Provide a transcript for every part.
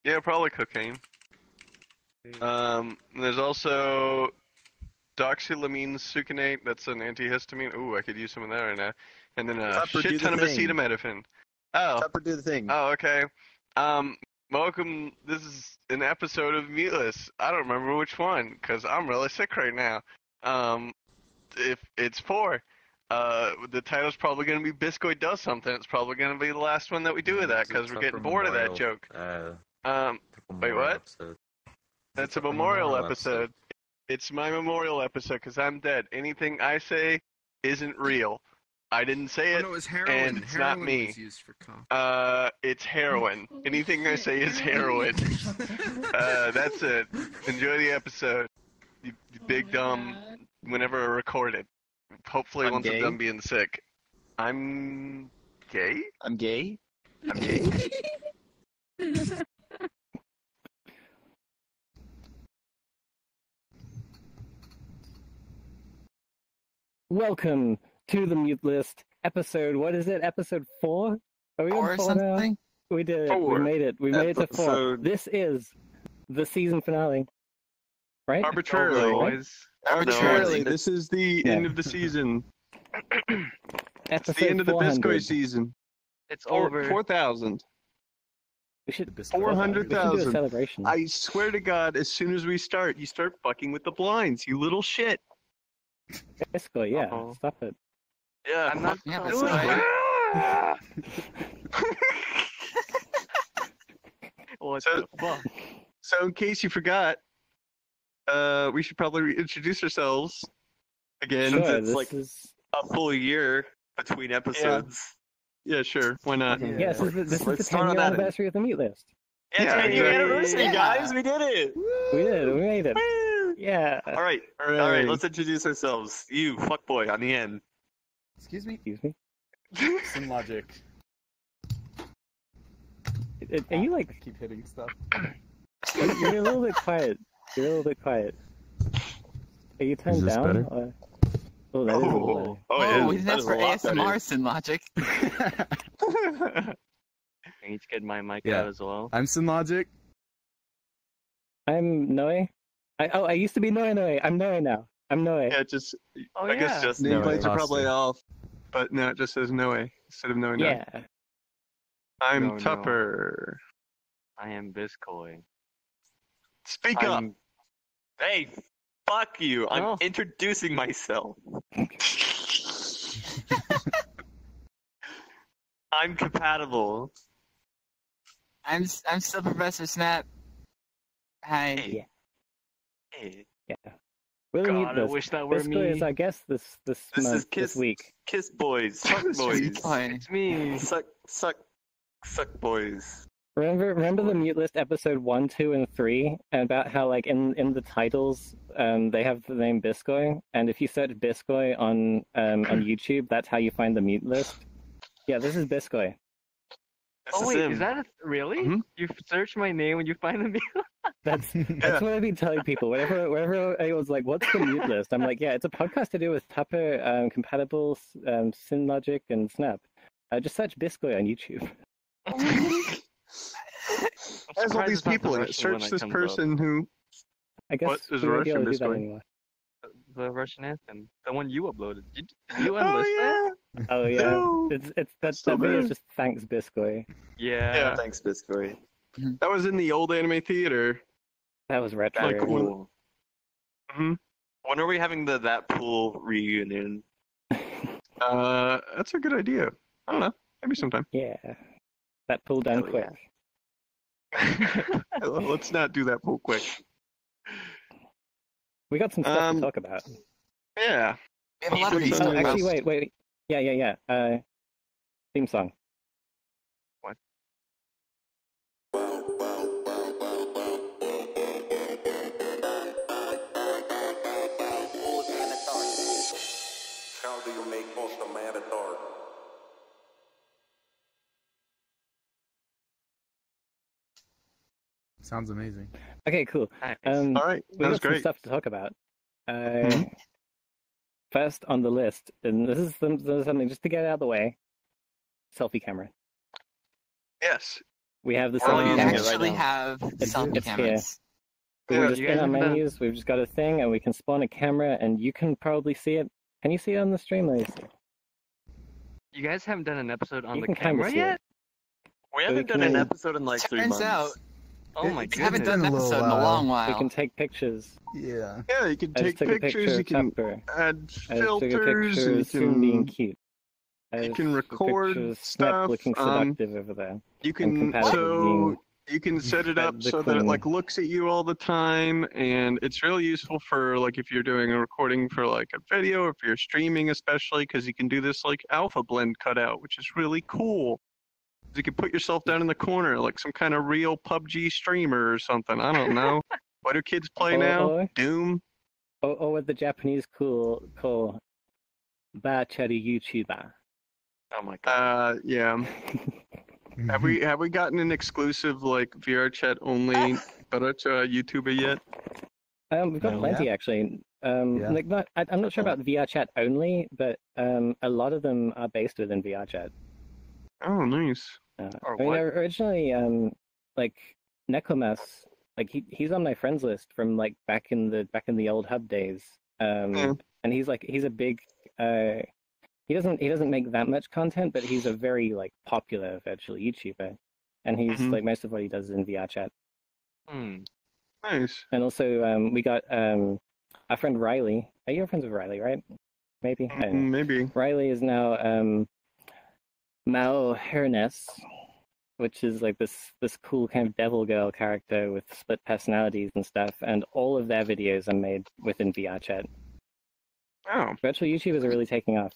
Yeah, probably cocaine. There's also doxylamine succinate. That's an antihistamine. Ooh, I could use some of that right now. And then a Tupper, do shit the ton of thing. acetaminophen. Oh. Tupper, do the thing. Oh, okay. Welcome. This is an episode of Meatless. I don't remember which one because I'm really sick right now. If it's 4, the title's probably going to be Biskoi does something. It's probably going to be the last one that we do with that because we're getting bored of that joke. Wait, what? Episode. That's a memorial episode. It's my memorial episode because I'm dead. Anything I say isn't real. I didn't say it, no, it's heroin. and it's not me. Was used for cough. It's heroin. Anything I say is heroin. That's it. Enjoy the episode. You big dumb. Whenever I record it. Hopefully once I'm done being sick. I'm gay? I'm gay? I'm gay? Welcome to the Mute List episode. What is it? Episode 4? Are we on 4 now? We did it. 4. We made it. We made it to 4. This is the season finale. Right? Arbitrarily. Arbitrarily. This is the end of the season. It's the end of the 400. Biskoi season. It's over. 4,000. We should 400,000. celebration. I swear to God, as soon as we start, you start fucking with the blinds, you little shit. Biskoi, yeah. Stop it. Yeah, I'm not Yeah, doing Biskoi. What the fuck? So in case you forgot, we should probably reintroduce ourselves again. Sure, Since it's this like is... a full year between episodes. Yeah, sure. Why not? Yes, this is the Let's start 10-year on that. anniversary of the Meat List. Yeah, It's 10-year exactly. anniversary, Yeah. guys. We did it. We did. We made it. Yeah. All right. Hooray. All right. Let's introduce ourselves. You, fuckboy, on the end. Excuse me? Excuse me. SynLogic. Are you I like... keep hitting stuff. You're a little bit quiet. You're a little bit quiet. Are you turned Is this down? better? Or... Oh, that is a little Oh, it that's is for a lot ASMR, SynLogic. better. I need to get my mic Yeah. out as well. I'm SynLogic. I'm Noe. I used to be NoeNoe. I'm Noe now. I'm Noe. Yeah, just Oh, I guess yeah. just Noe. nameplates are Lost probably it. off, but no, it just says Noe instead of Noe. Yeah. I'm No. Tupper. I am Biskoi. Speak up. Hey, fuck you. I'm Oh. introducing myself. I'm compatible. I'm still ProfessorSnep. Hi. Hey. Yeah. Hey. Yeah. We're the God, Meat I List. wish that were Biskoi me. is our guest this This month, is this week. Kiss boys. Suck boys. Hi. It's me. Suck boys. Remember the Mute List episode 1, 2, and 3 about how like in the titles they have the name Biskoi, and if you search Biskoi on YouTube, that's how you find the Mute List. Yeah, this is Biskoi. Oh wait, him. is that really? Mhm. You search my name when you find the That's what I've been telling people. Whenever anyone's like, "What's the Mute List?" I'm like, "Yeah, it's a podcast to do with Tupper, compatible, SynLogic, and Snap. Just search Biskoi on YouTube." There's all these people in it. Search this person who. I guess What is we won't be Russian able to do that Biskoi? anymore. The Russian anthem, the one you uploaded. Did you Oh unlist that? yeah. Oh yeah, No. that So video is bad. just thanks Biskoi. Yeah. Thanks, Biskoi. That was in the old anime theater. That was retro. Like, Cool. Mhm. When are we having that pool reunion? That's a good idea. I don't know. Maybe sometime. Yeah, that pulled down Hell quick. yeah. Let's not do that pool quick. We got some stuff to talk about. Yeah. We have a lot of Wait, these. so- Actually, wait. Yeah. Theme song. How do you make most a matador? Sounds amazing. Okay, cool. Nice. Um, All right. we That was got some great. stuff to talk about. Mhm. First on the list, and this is something just to get out of the way. Selfie camera. Yes. We have the We're looking We selfie at it camera. actually now. have selfie it's here. cameras. We're just you in guys our have done- menus. We've just got a thing, and we can spawn a camera, and you can probably see it. Can you see it on the stream? Let me see. You guys haven't done an episode on You the can kinda camera see yet? it. We We haven't done can- an episode in like 3 Turns months. out, Oh my we goodness. haven't done an Been a little episode in a while. long We while. can take pictures. Yeah. Yeah, you can I take just took a pictures. picture You of can Tupper. add I just took a filters. picture You of Soon being can cute. I you just can took a record picture of Snep stuff, looking seductive over there. you can compatible so you can set it Fed up the so that it queen. like looks at you all the time, and it's really useful for like if you're doing a recording for like a video, or if you're streaming especially, because you can do this like alpha blend cutout, which is really cool. You can put yourself down in the corner like some kind of real PUBG streamer or something. I don't know. What do kids play now? Or- Doom. Or what the Japanese call Bachari YouTuber. Oh my god. Yeah. Have we gotten an exclusive like VR chat only YouTuber yet? We've got No. plenty actually. Yeah. Like I'm not sure about VR chat only, but a lot of them are based within VR chat. Oh, nice. Or I mean, what? originally, like Nekomas, like he's on my friends list from like back in the old hub days. Yeah. And he's a big. He doesn't make that much content, but he's a very like popular virtual YouTuber, and he's Mhm. like most of what he does is in VR chat. Hmm. Nice. And also, we got our friend Riley. Are you friends with Riley, right? Maybe. I don't know. Maybe. Riley is now Mao Hernes, which is like this cool kind of devil girl character with split personalities and stuff, and all of their videos are made within VR chat. Oh. Virtual YouTubers are really taking off.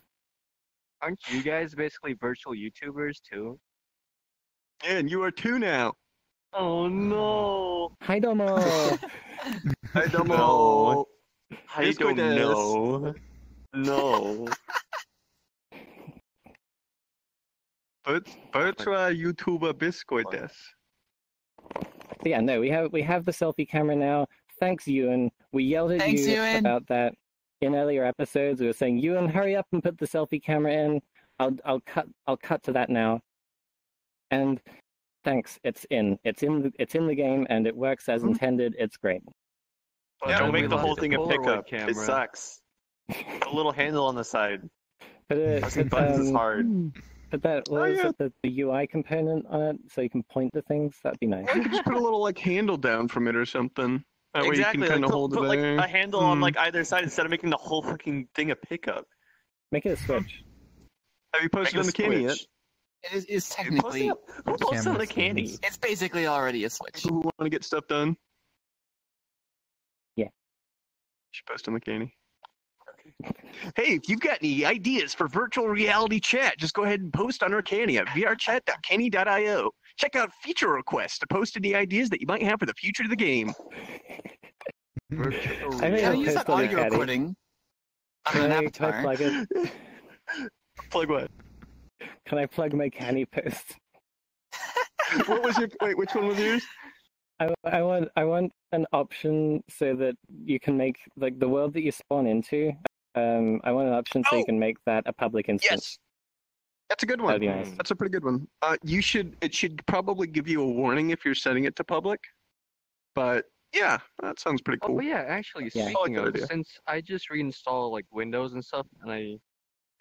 Aren't you guys basically virtual YouTubers too? Yeah, and you are too now. Oh no! Hi domo! I don't No. know. I Biskoi don't des. know. No. Virtual YouTuber Biskoi des. But yeah, no, we have the selfie camera now. Thanks, Ewan. We yelled at Thanks, you Ewan. about that in earlier episodes. We were saying, Ewan, hurry up and put the selfie camera in. I'll cut to that now. And thanks, it's in the game, and it works as intended. It's great. But Yeah, don't we make the lost whole the thing a Polaroid pickup. camera. It sucks. A little handle on the side. Put Buttons is hard. Put that what is yeah. it, the UI component on it, so you can point to things. That'd be nice. I could just put a little like handle down from it or something. That Exactly. way you can kind Like, of hold put it like there. a handle on Hmm. like either side instead of making the whole fucking thing a pickup. Make it a switch. Have you posted Make on it the a candy yet? switch. It is Posting technically, up- Who posts on the Camera candy? settings. it's basically already a switch. People who want to get stuff done? Yeah. You should post on the candy. Hey, if you've got any ideas for virtual reality chat, just go ahead and post on our candy at vrchat.candy.io. Check out feature requests to post any ideas that you might have for the future of the game. Virtual I mean, Can I I'll use post that on the audio caddy. recording on Can an I avatar? plug it? Plug what? Can I plug my candy post? What was your wait? Which one was yours? I want an option so that you can make like the world that you spawn into. I want an option so you Oh! can make that a public instance. Yes, that's a good That'd one. be nice. That's a pretty good one. It should probably give you a warning if you're setting it to public. But yeah, that sounds pretty Oh, cool. but yeah, actually, Yeah. speaking I like of, that idea. since I just reinstalled like Windows and stuff, and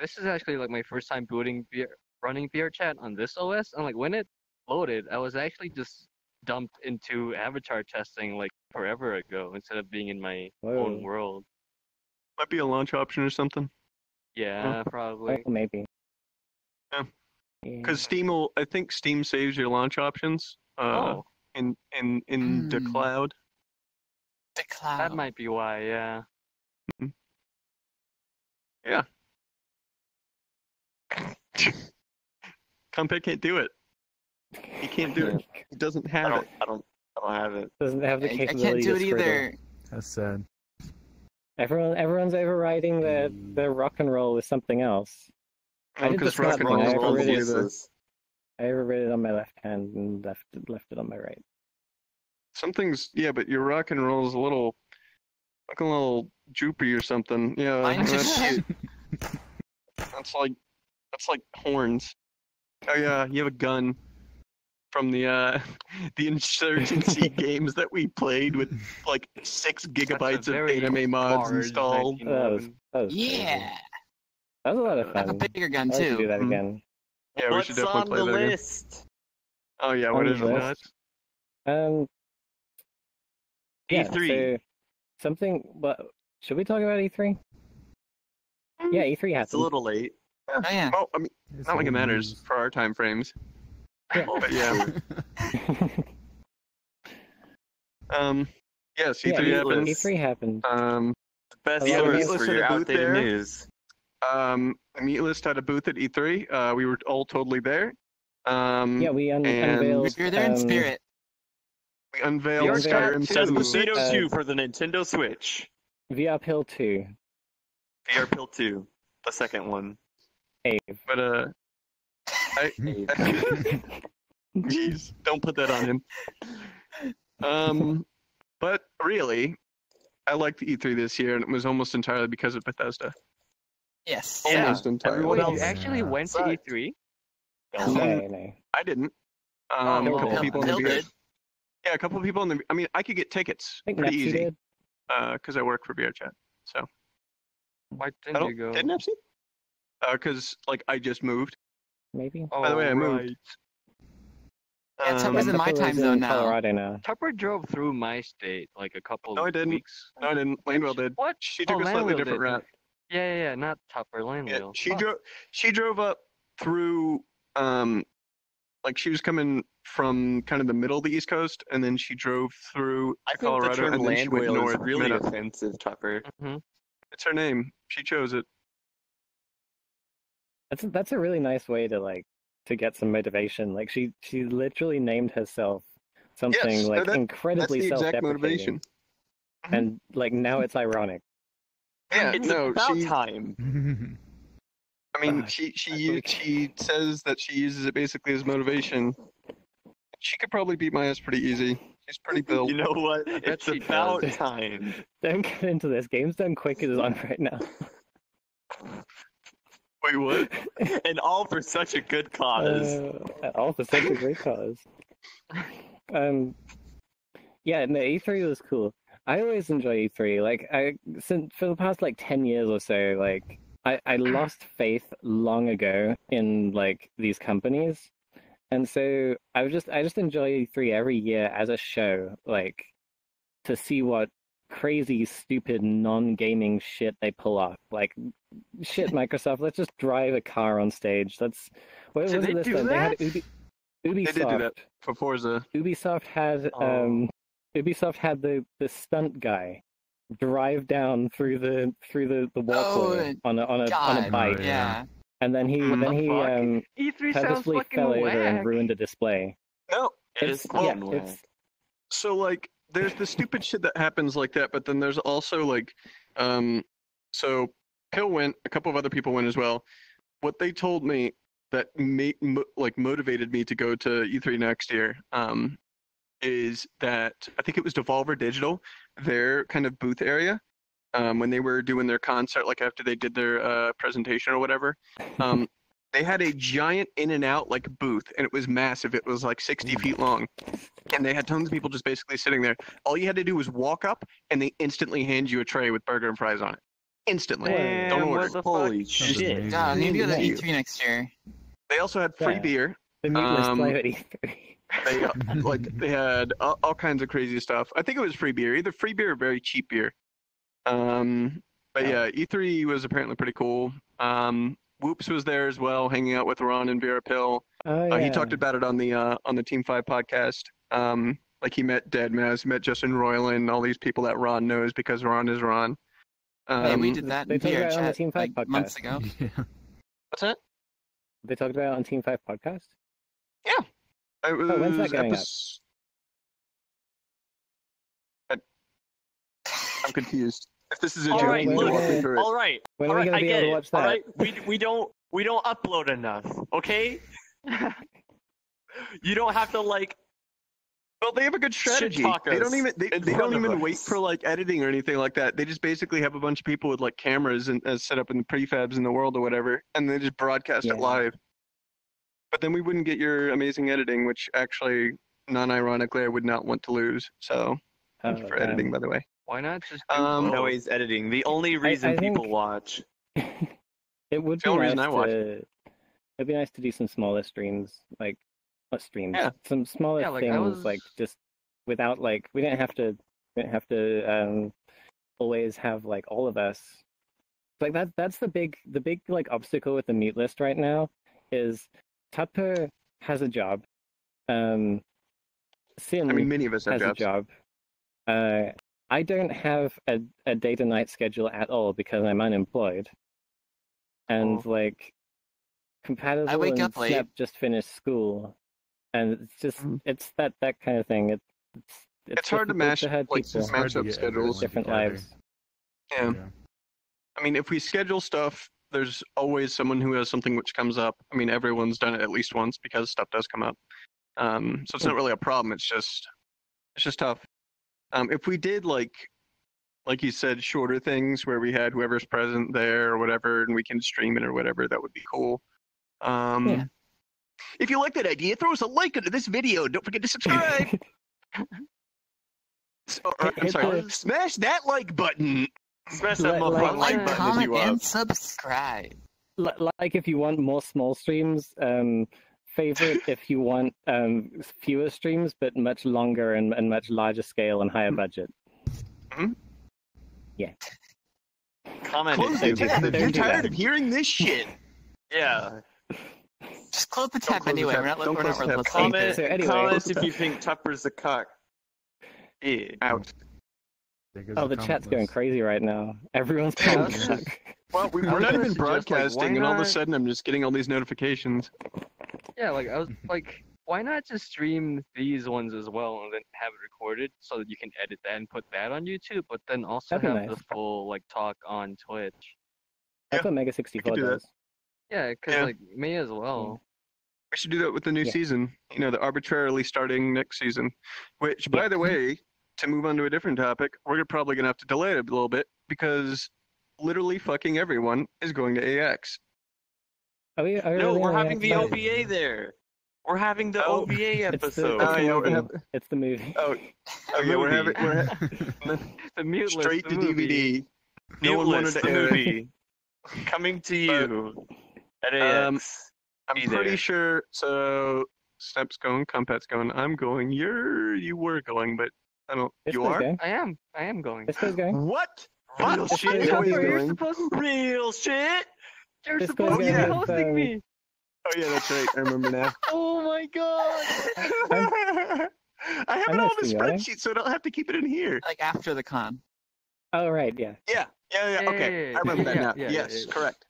this is actually like my first time running VR chat on this OS, and like when it loaded, I was actually just dumped into avatar testing like forever ago instead of being in my Whoa. own world. Might be a launch option or something. Yeah, Oh, probably. maybe. Yeah. Yeah. Because I think Steam saves your launch options Oh, in the Hmm. cloud. The cloud. that might be why. Yeah. Compet can't do it. He can't do it. He doesn't I have don't. it. I don't. I don't have it. Doesn't have the I capability can't do to it scribble. either. That's sad. Everyone's overriding their rock and roll with something else. I did the Because rock smart and thing. roll I is overrid it. useless. I overrid it on my left hand and left it on my right. Something's but your rock and roll is a little droopy or something. Yeah, Mine just that's, shoot. that's like horns. Oh yeah, you have a gun. from the the Insurgency games that we played with like 6 gigabytes of very anime mods large installed. 1911. That was crazy. Yeah. That was a lot of I have a fun. bigger gun I should do too. that Mhm. again. Yeah, we What's should definitely on play the that again. list? Oh yeah, On what the is it? list? Yeah, E3. so something. What should we talk about E3? Yeah, E3 It's a happened. little late. Oh yeah. Well, I mean, not like it matters for our time frames. Yeah. But yeah. Yes, Yeah, E3 happened. E3 happened. Best A lot of source memes for had your a booth outdated there. news. Meatlist had a booth at E3. We were all totally there. Yeah, we and unveiled. You're there in spirit. we unveiled VR Chat Skyrim 2. 2. Despacito 2 for the Nintendo Switch. VR Pill 2. VR Pill 2, the second one. Ave. But jeez, don't put that on him. But really, I liked the E3 this year, and it was almost entirely because of Bethesda. Yes. Yeah. Almost entirely. Everyone Wait, else you actually went to sucked. E3? No. I didn't. Oh, A couple Bill- people in the Bill VR. did. Yeah, a couple people in the. I mean, I could get tickets I think pretty Neptune easy did. because I work for VR Chat. So Why I didn't don't. you go? Didn't Epsi? Because like I just moved. Maybe. Oh, By the way, I moved. right. Yeah, Tupper's in my Tupper time lives zone in now. Colorado now. Tupper drove through my state like a couple No, I didn't. weeks. No, I didn't. Lanewell did. What? She took Oh, a slightly Landwell different did. route. Yeah, not Tupper, Yeah, Landwell. she Fuck. drove. She drove up through. Like she was coming from kind of the middle of the East Coast, and then she drove through I think Colorado, the term and then she went landwhale north. is really Minnesota. offensive, Tupper. Mhm. It's her name. She chose it. That's a really nice way to like to get some motivation. Like she literally named herself something Yes, like that's the incredibly exact self-deprecating, motivation. and like now it's ironic. Yeah, It's no, about she. time. I mean, Fuck. she says that she uses it basically as motivation. She could probably beat my ass pretty easy. She's pretty built. You know what? bet It's she about does. time. Don't get into this. Games Done Quick is on right now. Wait, what? And all for such a good cause. All for such a great cause. Yeah, no, E3 was cool. I always enjoy E3. Like since for the past like 10 years or so, like I lost faith long ago in like these companies. And so I just enjoy E3 every year as a show, like to see what crazy, stupid, non-gaming shit they pull off. Like, shit, Microsoft, let's just drive a car on stage. That's what Did was they it this do time? They had that? Ubisoft. They did do that for Forza. Ubisoft had Oh. Ubisoft had the stunt guy drive down through the walkway on a God, bike, yeah. and then he What the fuck? E3 sounds purposely fucking fell over whack. and ruined a display. No, It is yeah, fun, whack. it's so like there's the stupid shit that happens like that, but then there's also like so Pill went, a couple of other people went as well. What they told me that motivated me to go to E3 next year is that I think it was Devolver Digital, their kind of booth area, when they were doing their concert, like after they did their presentation or whatever. They had a giant In-N-Out like booth, and it was massive. It was like 60 feet long, and they had tons of people just basically sitting there. All you had to do was walk up, and they instantly hand you a tray with burger and fries on it. Instantly. Damn, Don't order. what the Holy fuck? shit. God, I need to go to Yeah. E3 next year. They also had free Yeah. beer. the meatless Um, play at E3. They had all kinds of crazy stuff. I think it was free beer, either free beer or very cheap beer. But yeah, E3 was apparently pretty cool. Whoops was there as well, hanging out with Ron and Vera Pill. Oh, yeah. He talked about it on the Team 5 podcast. Like he met Deadmau5, met Justin Roiland, all these people that Ron knows because Ron is Ron. Hey, we did that they in talked VR about it on the chat Team 5 like months podcast. ago. Yeah. What's that? They talked about it on Team 5 podcast. It was when's that going up? I'm confused. If this is a All joke, right, when you are look. we walk me through it. All right. When All are we right, gonna I be get able to it. watch All that? right, we don't upload enough, okay? You don't have to like. Well, they have a good strategy. talk They us don't even in they front don't of even us. wait for like editing or anything like that. They just basically have a bunch of people with like cameras and set up in the prefabs in the world or whatever, and they just broadcast it Yeah. live. but then we wouldn't get your amazing editing, which actually, non-ironically, I would not want to lose. So, thank you for editing, by the way. Why not just do Noe's editing. The only reason I people think- watch. It would the be only nice reason I watch to. It'd be nice to do some smaller streams, like not streams, Yeah. some smaller Yeah, like, I things, was- like just without like we didn't have to always have like all of us. Like that's the big like obstacle with the mute list right now is Tupper has a job. Sin I mean, many of us have has a jobs. job. I don't have a day to night schedule at all because I'm unemployed. And like Compatible I wake and up late. Snep just finished school. And it's just it's that kind of thing. It's hard to difficult match have like people hard match to up get schedules. everyone different together. lives. Yeah. I mean, if we schedule stuff, there's always someone who has something which comes up. I mean, everyone's done it at least once because stuff does come up. So it's not really a problem. It's just tough. If we did like you said, shorter things where we had whoever's present there or whatever, and we can stream it or whatever, that would be cool. Yeah. If you like that idea, throw us a like under this video. Don't forget to subscribe. I'm sorry. Smash that like button. Smash that Like- motherfucking like- like button if comment, you and want. subscribe. Like if you want more small streams, favorite if you want fewer streams but much longer and much larger scale and higher budget. Comment Close it. the tab if Don't you're do tired that. of hearing this shit. Yeah. Just close the Don't tab close the anyway. tab. We're not Don't we're close not the tab. listening to Comment, it. So anyway- comment if you think Tupper's a cock. Yeah. Out. There goes Oh, the comment chat's going list. crazy right now. Everyone's Yeah, calling that's me. just- Well, we're I was not gonna even suggest, like, broadcasting, why and all of a not- sudden I'm just getting all these notifications. Yeah, like I was like, why not just stream these ones as well and then have it recorded so that you can edit that and put that on YouTube, but then also That'd be have nice. the full like talk on Twitch. That's Yeah, what Mega 64 do that. does. Yeah, because Yeah. like may as well. We should do that with the new Yeah. season. You know, the arbitrarily starting next season. Which, by Yeah. the way, to move on to a different topic, we're probably going to have to delay it a little bit because literally fucking everyone is going to AX. Are we, are we No, really we're on having the Xbox? OVA there. We're having the Oh, OVA It's the, episode. it's Oh, the yeah, we're movie. It's the movie. Oh, yeah, we're having The mute list, straight the to movie. DVD. No one wanted Muteless, to the air it. movie. Coming to you at AX. I'm Be pretty there. sure. So Snap's going, Compat's going, I'm going. You were going, but I don't. This you goes are. going. I am going. This goes going. What? Real What? shit. No, he's Tupper, you're going. supposed to, Real shit. you're This supposed goes to be in with, hosting me. Oh yeah, that's right. I remember now. Oh my god. I have I'm it all in a listening, right? spreadsheet, so I don't have to keep it in here. Like after the con. Oh right, yeah. Yeah. Okay, Yeah, I remember that yeah, now. yeah, Yes, yeah. correct.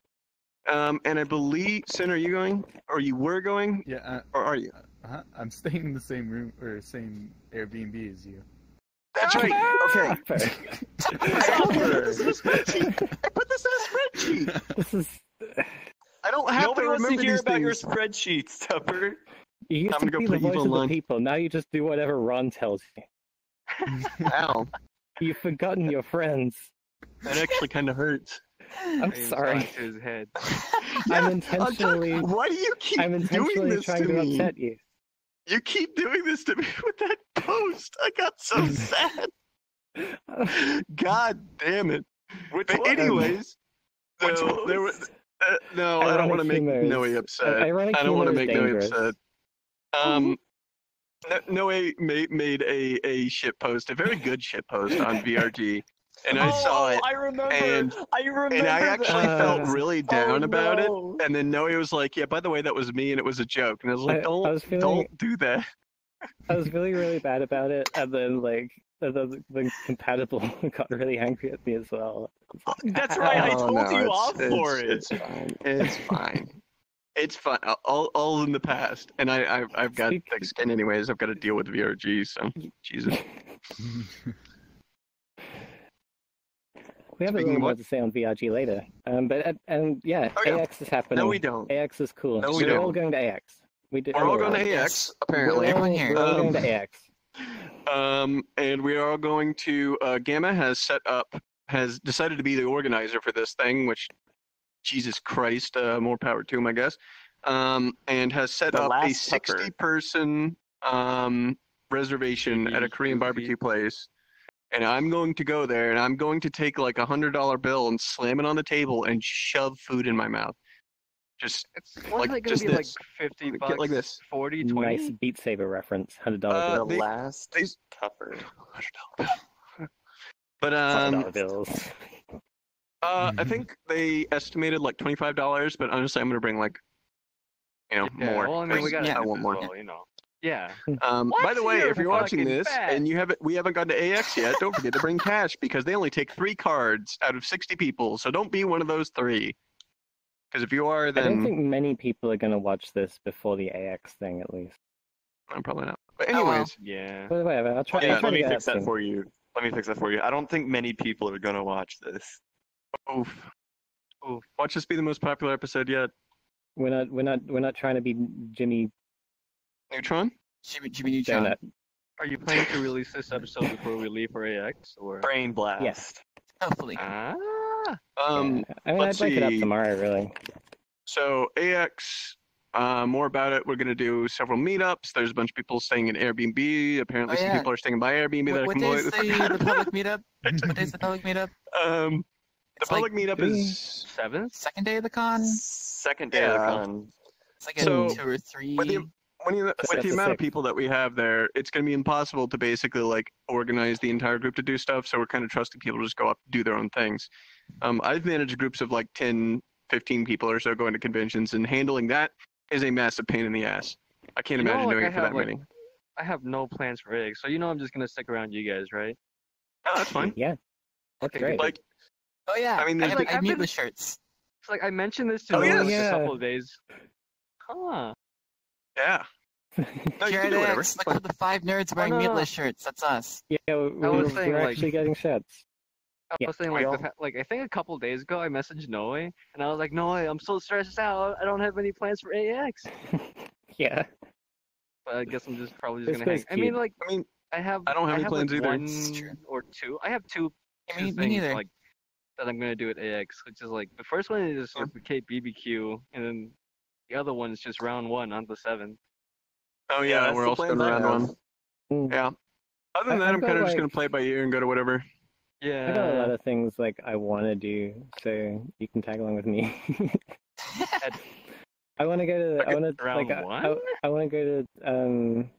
And I believe, Sin, are you going? Or you were going? Yeah, Or are you? I'm staying in the same room or same Airbnb as you. That's right. Okay. Tupper. I put this in a spreadsheet. I put this in a spreadsheet. This is. I don't have Nobody to wants remember to hear these about your things. spreadsheets, Tupper. You used I'm to gonna go be play the voice Eve of the Online. people. Now you just do whatever Ron tells you. Ow. You've forgotten your friends. That actually kind of hurts. I'm Aims sorry. onto his head. I'm intentionally. Why do you keep I'm doing intentionally this trying to to me? upset you. You keep doing this to me with that post. I got so sad. God damn it. Which But one? anyways, Which so one? there was, no, I don't Ironic want to make humor is- Noe upset. ironic I don't want to humor make is Noe dangerous. upset. Noe made a shit post, a very good shit post on VRG, and I saw it, I remember. and- I remember. and I actually that. felt really down about it. no. And then Noe was like, "Yeah, by the way, that was me, and it was a joke." And I was like, I was feeling- don't do that." I was feeling really bad about it, and then like the compatible got really angry at me as well. That's right. I Oh, told no, you it's- off for it. It's fine. It's fine. It's fine. All in the past, and I've got Speak- thick skin anyways. I've got to deal with VRG, so Jesus. We have a Speaking little of more what? to say on VRG later. But yeah, Oh, yeah. AX is happening. No, we don't. AX is cool. No, we We're don't. all going to AX. We did. We're all going to Yes. AX apparently. Everyone here. We're all going Um, to AX. And we are all going to. Gamma has decided to be the organizer for this thing, which, Jesus Christ, more power to him, I guess. and has set The up a last Tupper. 60-person reservation at a Korean barbecue place. And I'm going to go there, and I'm going to take like $100 bill and slam it on the table and shove food in my mouth. Just Wasn't like it gonna just be like this. 50 Get bucks? like this. 40, 20? Nice Beat Saber reference. $100 Uh, bill. The they- last they- Tupper. But $100 bills. I think they estimated like $25, but honestly, I'm gonna bring like, Yeah, more. well, I mean, we got Yeah. I want more. well, you know. Yeah. By the way, You're if you're watching fucking this fat. and we haven't gone to AX yet, don't forget to bring cash because they only take 3 cards out of 60 people. So don't be one of those 3. Because if you are, I don't then think many people are going to watch this before the AX thing, at least. I'm probably not. But Oh, well. anyways, Yeah. But whatever, I'll try, Yeah, I'll try Let to me get fix that soon. for you. Let me fix that for you. I don't think many people are gonna watch this. oof. Watch this be the most popular episode yet. We're not trying to be Jimmy Neutron? Jimmy Neutron. Donut. Are you planning to release this episode before we leave for AX? Or? Brain blast. Yes. Hopefully. Ah. Yeah. I mean, let's I'd like it up see. tomorrow, really. So AX, more about it. We're gonna do several meetups. There's a bunch of people staying in Airbnb. Apparently, Oh, some yeah. people are staying by Airbnb that I What day is completely the forgot public about. meetup? What day is the public meetup? The It's public like meetup is 7th? second day of the con? Second day of the Yeah. con. It's like So, a 2 or 3. with the with That's the the amount of 6th. people that we have there, it's going to be impossible to basically like organize the entire group to do stuff. So we're kind of trusting people to just go up and do their own things. I've managed groups of like 10, 15 people or so going to conventions, and handling that is a massive pain in the ass. I can't You know, imagine like, doing I it for have, that like, many. I have no plans for AX, so you know I'm just gonna stick around you guys, right? Oh, that's fine. Yeah. That's Okay, great. Like, Oh yeah, I mean, I there's have, like, I have I've been- meatless shirts. It's like I mentioned this to Oh, Noah yes. like Yeah. a couple of days. Huh. yeah. No, you Here can at do whatever. AX, look for the 5 nerds wearing no, no. meatless shirts. That's us. Yeah, was saying, we're like- actually getting shirts. I Yeah. was saying like I think a couple days ago I messaged Noe and I was like, Noe, I'm so stressed out. I don't have any plans for AX. Yeah. But I guess I'm just probably just This gonna hang. guy's I mean, cute. like I mean, I I don't have any like, plans either. One It's true. or two. I have two I mean, me things neither. like that I'm gonna do at AX, which is like the first one is with the Cape BBQ, and then the other one is just round 1 on the 7th. oh Yeah, yeah, that's we're the all plans going I around have. one. Mm. Yeah. Other than that, I've I'm got, kind of just like- going to play it by ear and go to whatever. Yeah. I got a lot of things like I want to do, so you can tag along with me. I want to go to. I want to round like. one? I want to go to. In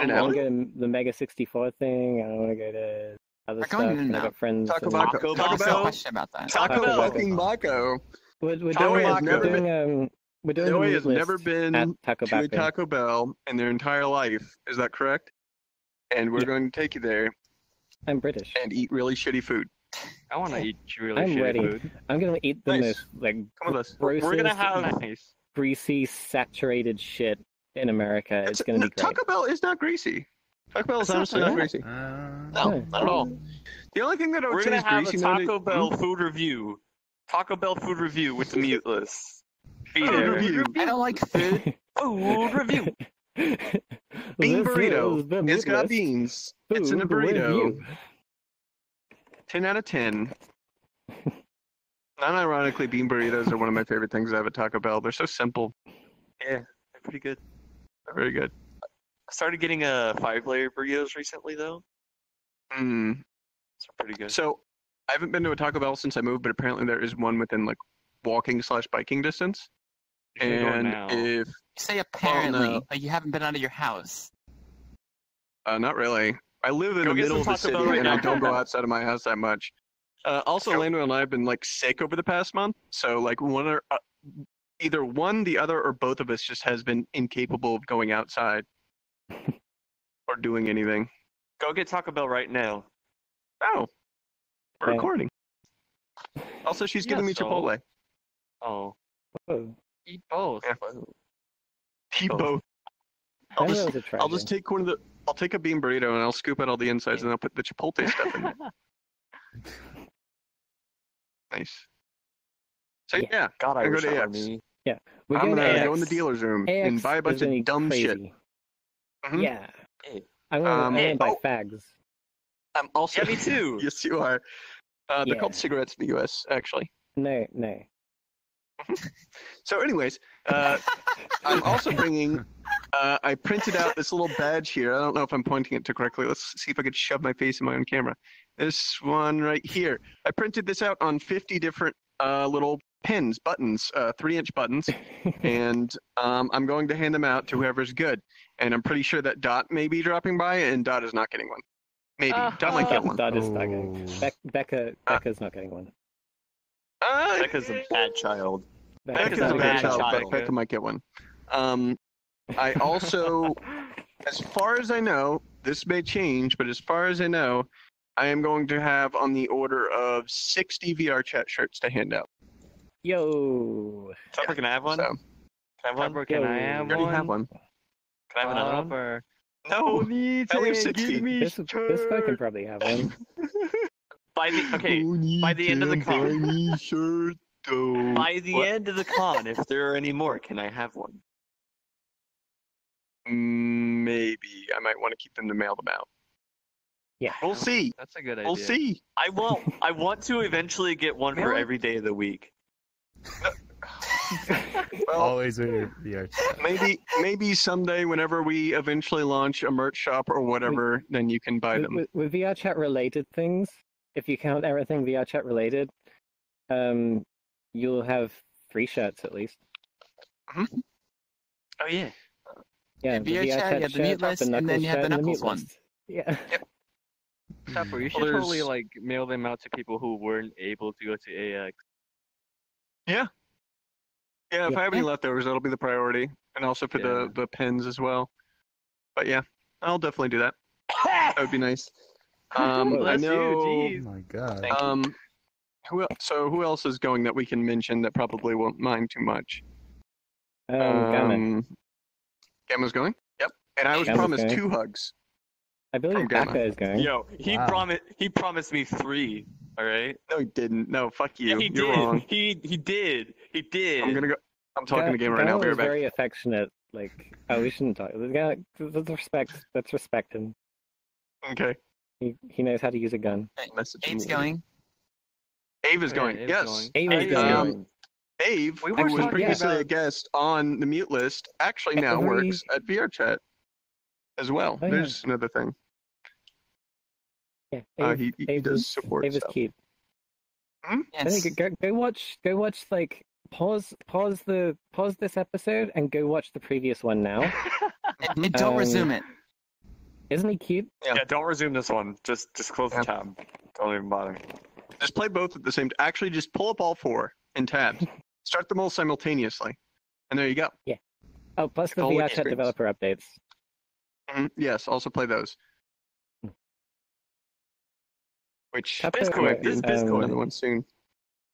and I out. want to go to the Mega 64 thing. I want to go to other We're stuff. going in and I out. got friends. Taco and- Bell. Taco Taco I asked a Bell. question about that. Taco Taco Bell. fucking Baco. We're Taco doing. has We're never doing. We're doing. Noe the has meat never list been at Taco to a Bell. Taco Bell in their entire life. Is that correct? And we're Yeah. going to take you there I'm British. and eat really shitty food. I want to eat really I'm shitty ready. food. I'm gonna eat the Nice. most like Come with us. We're gonna grossest, have Nice. greasy, saturated shit in America. It's gonna no, be great. Taco Bell is not greasy. Taco Bell is It's not honestly not bad. greasy. No, not at all. The only thing that I would We're say gonna is have greasy a now Taco that- Bell food review. Taco Bell food review with the muteless. Be Food there. review. I don't like food. Food review. Bean This is burrito. the It's got meatless beans. It's in a food burrito. review. 10 out of 10. Non-ironically, bean burritos are one of my favorite things I have at Taco Bell. They're so simple. Yeah, they're pretty good. They're very good. I started getting 5-layer burritos recently though. Mm. So pretty good. So, I haven't been to a Taco Bell since I moved, but apparently there is one within like walking/biking distance. You should go And now. if You say apparently, no. like you haven't been out of your house. not really, I live in Go the get middle of some the Taco Bell city, right and I now. don't go outside of my house that much. Also, Go. Lando and I have been like sick over the past month, so like either one, the other, or both of us just has been incapable of going outside or doing anything. Go get Taco Bell right now. Oh, we're Okay. recording. Also, she's giving Yeah, me so- Chipotle. Oh, Whoa. eat both. Yeah. Keep Oh. both. I I'll know just, it was a I'll just treasure. take one of the. I'll take a bean burrito and I'll scoop out all the insides and I'll put the Chipotle stuff in it. Nice. So Yeah. yeah, God, I I go wish to that were AX. me. We're I'm going gonna to AX. go in the dealer's room AX and buy a bunch is gonna of be dumb crazy. shit. Mhm. Yeah. Hey. I'm gonna buy oh. fags. I'm also. Yeah, me too. Yes, you are. They're Yeah. called cigarettes in the U.S. Actually. No. So, anyways, I'm also bringing. I printed out this little badge here. I don't know if I'm pointing it to correctly. Let's see if I could shove my face in my own camera. This one right here. I printed this out on 50 different little pins, buttons, 3-inch buttons, and I'm going to hand them out to whoever's good. And I'm pretty sure that Dot may be dropping by, and Dot is not getting one. Maybe Dot might get one. Dot is not getting. Becca's not getting one. Becca's a bad child. Becca's a bad child, but Becca might get one. I also, as far as I know, this may change, but as far as I know, I am going to have on the order of 60 VR chat shirts to hand out. Yo. Tupper, can I have one? So, Can I have one? Tupper, can I have you already one? have one. Can I have another one? Tupper. No, I only have 60. Biskoi can probably have one. By the end of the con. By the end of the con, if there are any more, can I have one? Maybe. I might want to keep them to mail them out. Yeah. We'll see. That's a good idea. We'll see. I want to eventually get one for Really? every day of the week. Well, Always a VR chat. maybe someday, whenever we eventually launch a merch shop or whatever, then you can buy them. With VR chat related things, if you count everything VR chat related, you'll have 3 shirts at least. Oh yeah. Yeah, VR chat, you have the shirt, mute list, and then Knuckles you have the shirt, and Knuckles mute one. list. Yeah. Tupper, you should Well, totally there's- like mail them out to people who weren't able to go to AX. Yeah, if I have any leftovers, that'll be the priority, and also for Yeah. the pens as well. But yeah, I'll definitely do that. That would be nice. I Bless you, know. Oh jeez. my god. Thank you. Who else is going that we can mention that probably won't mind too much? Gamma. Gamma's going. Yep. And I was Gamma's promised going. 2 hugs. I believe From Gamma. Becca is going. Yo, Wow. he promised me 3. All right. No, he didn't. No, fuck you. Yeah, he You're did. wrong. He did. He did. I'm gonna go. I'm talking to Gamma right now. Gamma I'll be was right back. very affectionate. Like, we shouldn't talk. Let's respect. Let's respect him. Okay. He knows how to use a gun. Message Abe's me. going. Ave is Yeah, going. Ave's Yes. going. Ave is Abe going. Um, Ave, We who were was talking previously a about- guest on the mute list, actually now Every- works at VR Chat as well. Oh, yeah. There's another thing. Yeah, He Ave does is- support Ave is stuff. cute. I Yes. think go watch like pause this episode and go watch the previous one now. And don't Um, resume it. Isn't he cute? Yeah, don't resume this one. Just close the tab. Don't even bother. Just play both at the same time. Actually, just pull up all 4 in tabs. Start them all simultaneously. And there you go. Oh, plus the All VR the chat screens. developer updates. Yes, also play those. Which Tupper, might be This is Biskoi. another one soon.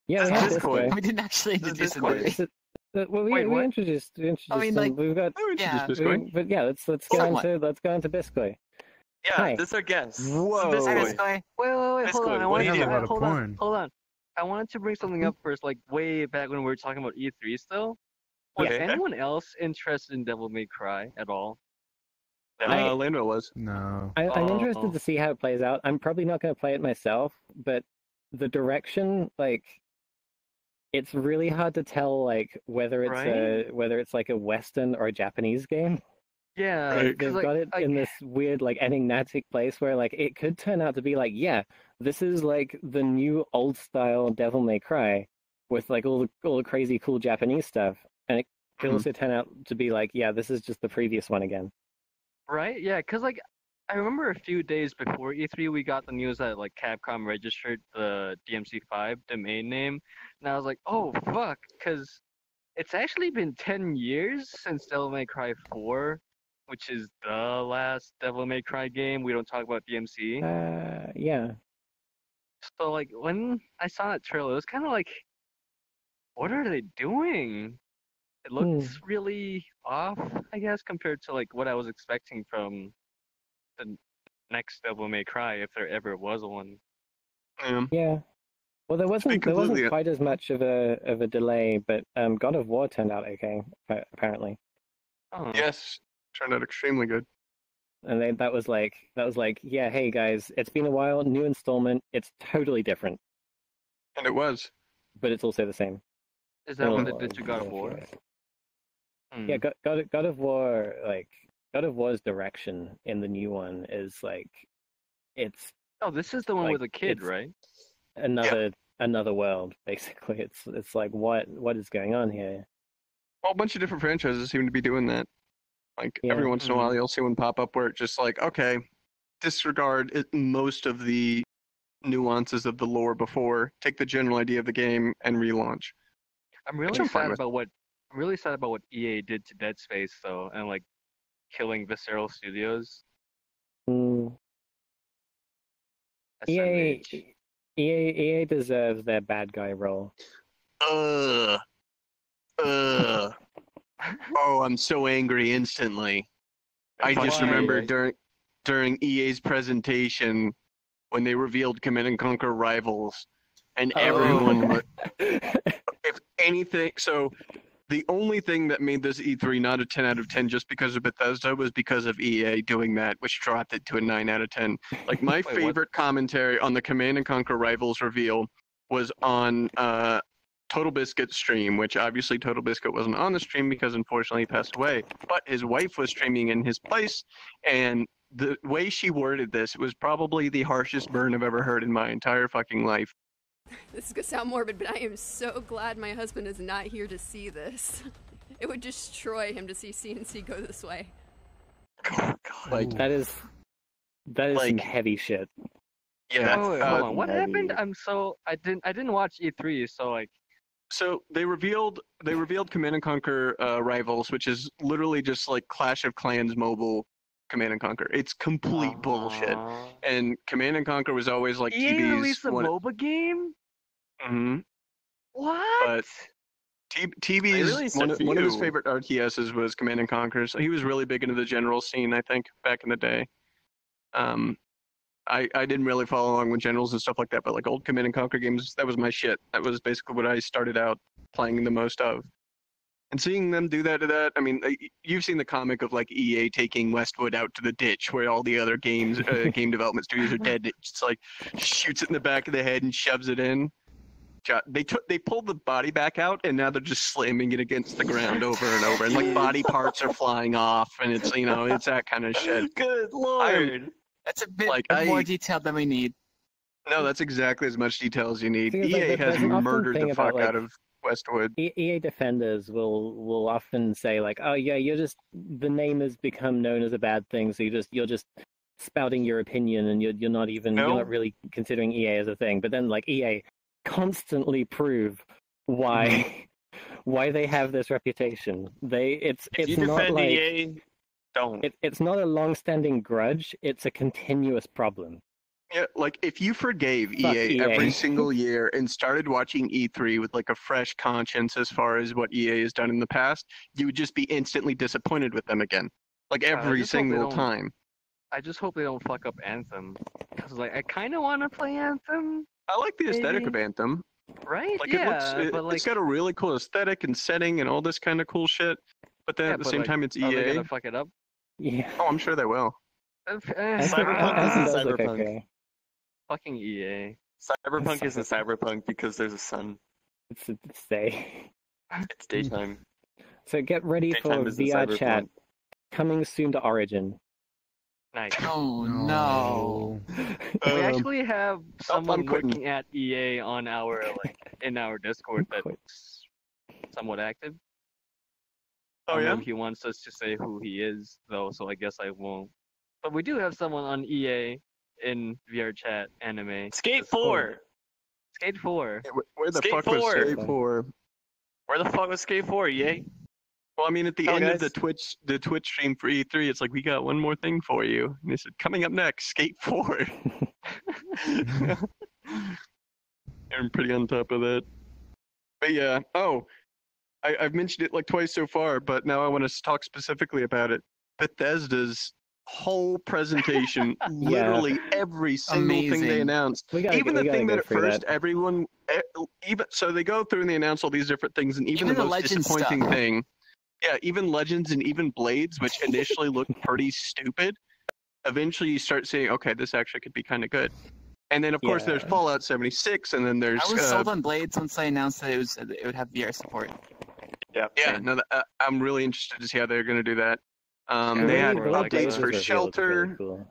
Yeah, we This have is this Biskoi. way. We didn't actually introduce him. Biskoi. did we? Well, we Wait, what? introduced I mean, them. like- We've got. Oh, it's Yeah, just Biskoi. But yeah, let's go Somewhat. into Biskoi. Yeah, Hi. this is our guest. Whoa. This is Hi, Biskoi. Biskoi. Wait, hold Biskoi, on. I what wanted do you to do? A lot of hold porn. on, hold on. I wanted to bring something up first, like way back when we were talking about E3 still. Was Okay. anyone else interested in Devil May Cry at all? Lando was. No. I'm Oh. interested to see how it plays out. I'm probably not going to play it myself, but the direction, like, it's really hard to tell, like, whether it's like a Western or a Japanese game. Yeah, Right. They've got it in this weird, like, enigmatic place where, like, it could turn out to be like, yeah, this is like the new old style Devil May Cry with like all the crazy cool Japanese stuff, and it could Mhm. also turn out to be like, yeah, this is just the previous one again. right? Yeah, because like I remember a few days before E3 we got the news that like Capcom registered the DMC5 domain name, and I was like, oh fuck, because it's actually been 10 years since Devil May Cry 4, which is the last Devil May Cry game. We don't talk about DMC. Yeah. So like when I saw that trailer, it was kind of like, what are they doing? It looks really off, I guess, compared to like what I was expecting from the next Devil May Cry, if there ever was one. Yeah. Well, there wasn't completely- quite as much of a delay, but God of War turned out okay, apparently. Oh, Yes, turned out extremely good. And that was like, yeah, hey guys, it's been a while, new installment. It's totally different, And it was. but it's also the same. Is that what they Oh, did to God of War? Yeah, God of War, like God of War's direction in the new one is like it's Oh, this is the one like, with a kid, it's- right? another world, basically. It's like what is going on here? A whole bunch of different franchises seem to be doing that. Like Yeah. every once in a while, you'll see one pop up where it's just like, okay, disregard most of the nuances of the lore before, take the general idea of the game and relaunch. I'm Which really I'm fine sad with. about what EA did to Dead Space though, and like killing Visceral Studios. Mm, EA, SMH. EA deserves their bad guy role. Oh, I'm so angry instantly. I just Why? remember during EA's presentation when they revealed Command and Conquer Rivals, and everyone, if anything, so the only thing that made this E3 not a 10 out of 10 just because of Bethesda was because of EA doing that, which dropped it to a 9 out of 10. Like my what? favorite commentary on the Command and Conquer Rivals reveal was on Total Biscuit's stream, which obviously Total Biscuit wasn't on the stream because unfortunately he passed away, but his wife was streaming in his place, and the way she worded this was probably the harshest burn I've ever heard in my entire fucking life. This is gonna sound morbid, but I am so glad my husband is not here to see this. It would destroy him to see CNC go this way. Like, That is some Like- heavy shit. yeah. Oh, wait, hold on. What heavy. happened? I didn't watch E3, so like So they revealed Command and Conquer Rivals, which is literally just like Clash of Clans mobile Command and Conquer. It's complete bullshit. And Command and Conquer was always like EA TV's released a one. MOBA game? Mhm. What? But TV's released a one of his few. favorite RTSs was Command and Conquer. So he was really big into the general scene, I think, back in the day. I didn't really follow along with generals and stuff like that, but like old Command and Conquer games, that was my shit. That was basically what I started out playing the most of. And seeing them do that to that, I mean, you've seen the comic of like EA taking Westwood out to the ditch where all the other games, game development studios are dead. It just like shoots it in the back of the head and shoves it in. They pulled the body back out, and now they're just slamming it against the ground over and over, and like body parts are flying off, and it's it's that kind of shit. Good lord. That's a bit Like, more detailed than we need. No, that's exactly as much detail as you need. Thing is, like, EA has there's an often murdered thing the about, fuck like, out of Westwood. EA defenders will often say like, "Oh yeah, the name has become known as a bad thing, so you're just spouting your opinion, and you're not really considering EA as a thing." But then like EA constantly prove why they have this reputation. If It's you not defend like EA, don't. it's not a long-standing grudge. It's a continuous problem. Yeah, like if you forgave Fuck EA EA. every single year and started watching E3 with like a fresh conscience as far as what EA has done in the past, you would just be instantly disappointed with them again. Like I every just hope they single don't- time. I just hope they don't fuck up Anthem. Cause like I kind of want to play Anthem, I like the aesthetic of Maybe. Anthem. right? Like yeah, it looks, but like it's got a really cool aesthetic and setting and all this kind of cool shit. But then yeah, at the but, same like, time, it's are they EA. gonna fuck it up? Yeah, Oh, I'm sure they will. Cyberpunk Anthem is does look Cyberpunk. okay. Fucking EA. Cyberpunk isn't cyberpunk because there's a sun. It's day. It's daytime. So get ready for Daytime isn't VR chat cyberpunk. coming soon to Origin. Nice. Oh no. We actually have someone quitting. working at EA on our in our Discord Quit. that's somewhat active. Oh I don't know yeah. if he wants us to say who he is though, so I guess I won't. But we do have someone on EA in VR chat anime. Skate 4. Skate 4. Where the Skate fuck was 4. Skate 4? Where the fuck was Skate 4, EA? Well, I mean, at the Oh, end of guys. the Twitch stream for E3, it's like we got one more thing for you. And they said, coming up next, Skate 4. I'm pretty on top of that. But yeah, I've mentioned it like twice so far, but now I want to talk specifically about it. Bethesda's whole presentation, literally every single thing they Amazing. announced, We gotta, even we the gotta thing go that at through first everyone, even so they go through and they announce all these different things, and even Even the the most Legends disappointing stuff. thing, yeah, even Legends and even Blades, which initially looked pretty stupid, eventually you start saying, okay, this actually could be kind of good. And then of course there's Yeah. Fallout 76, and then there's I was sold on Blades once I announced that it would have VR support. Yeah. yeah. same. No, I'm really interested to see how they're going to do that. Yeah, They had really like updates that. for Revealed is Shelter. really cool.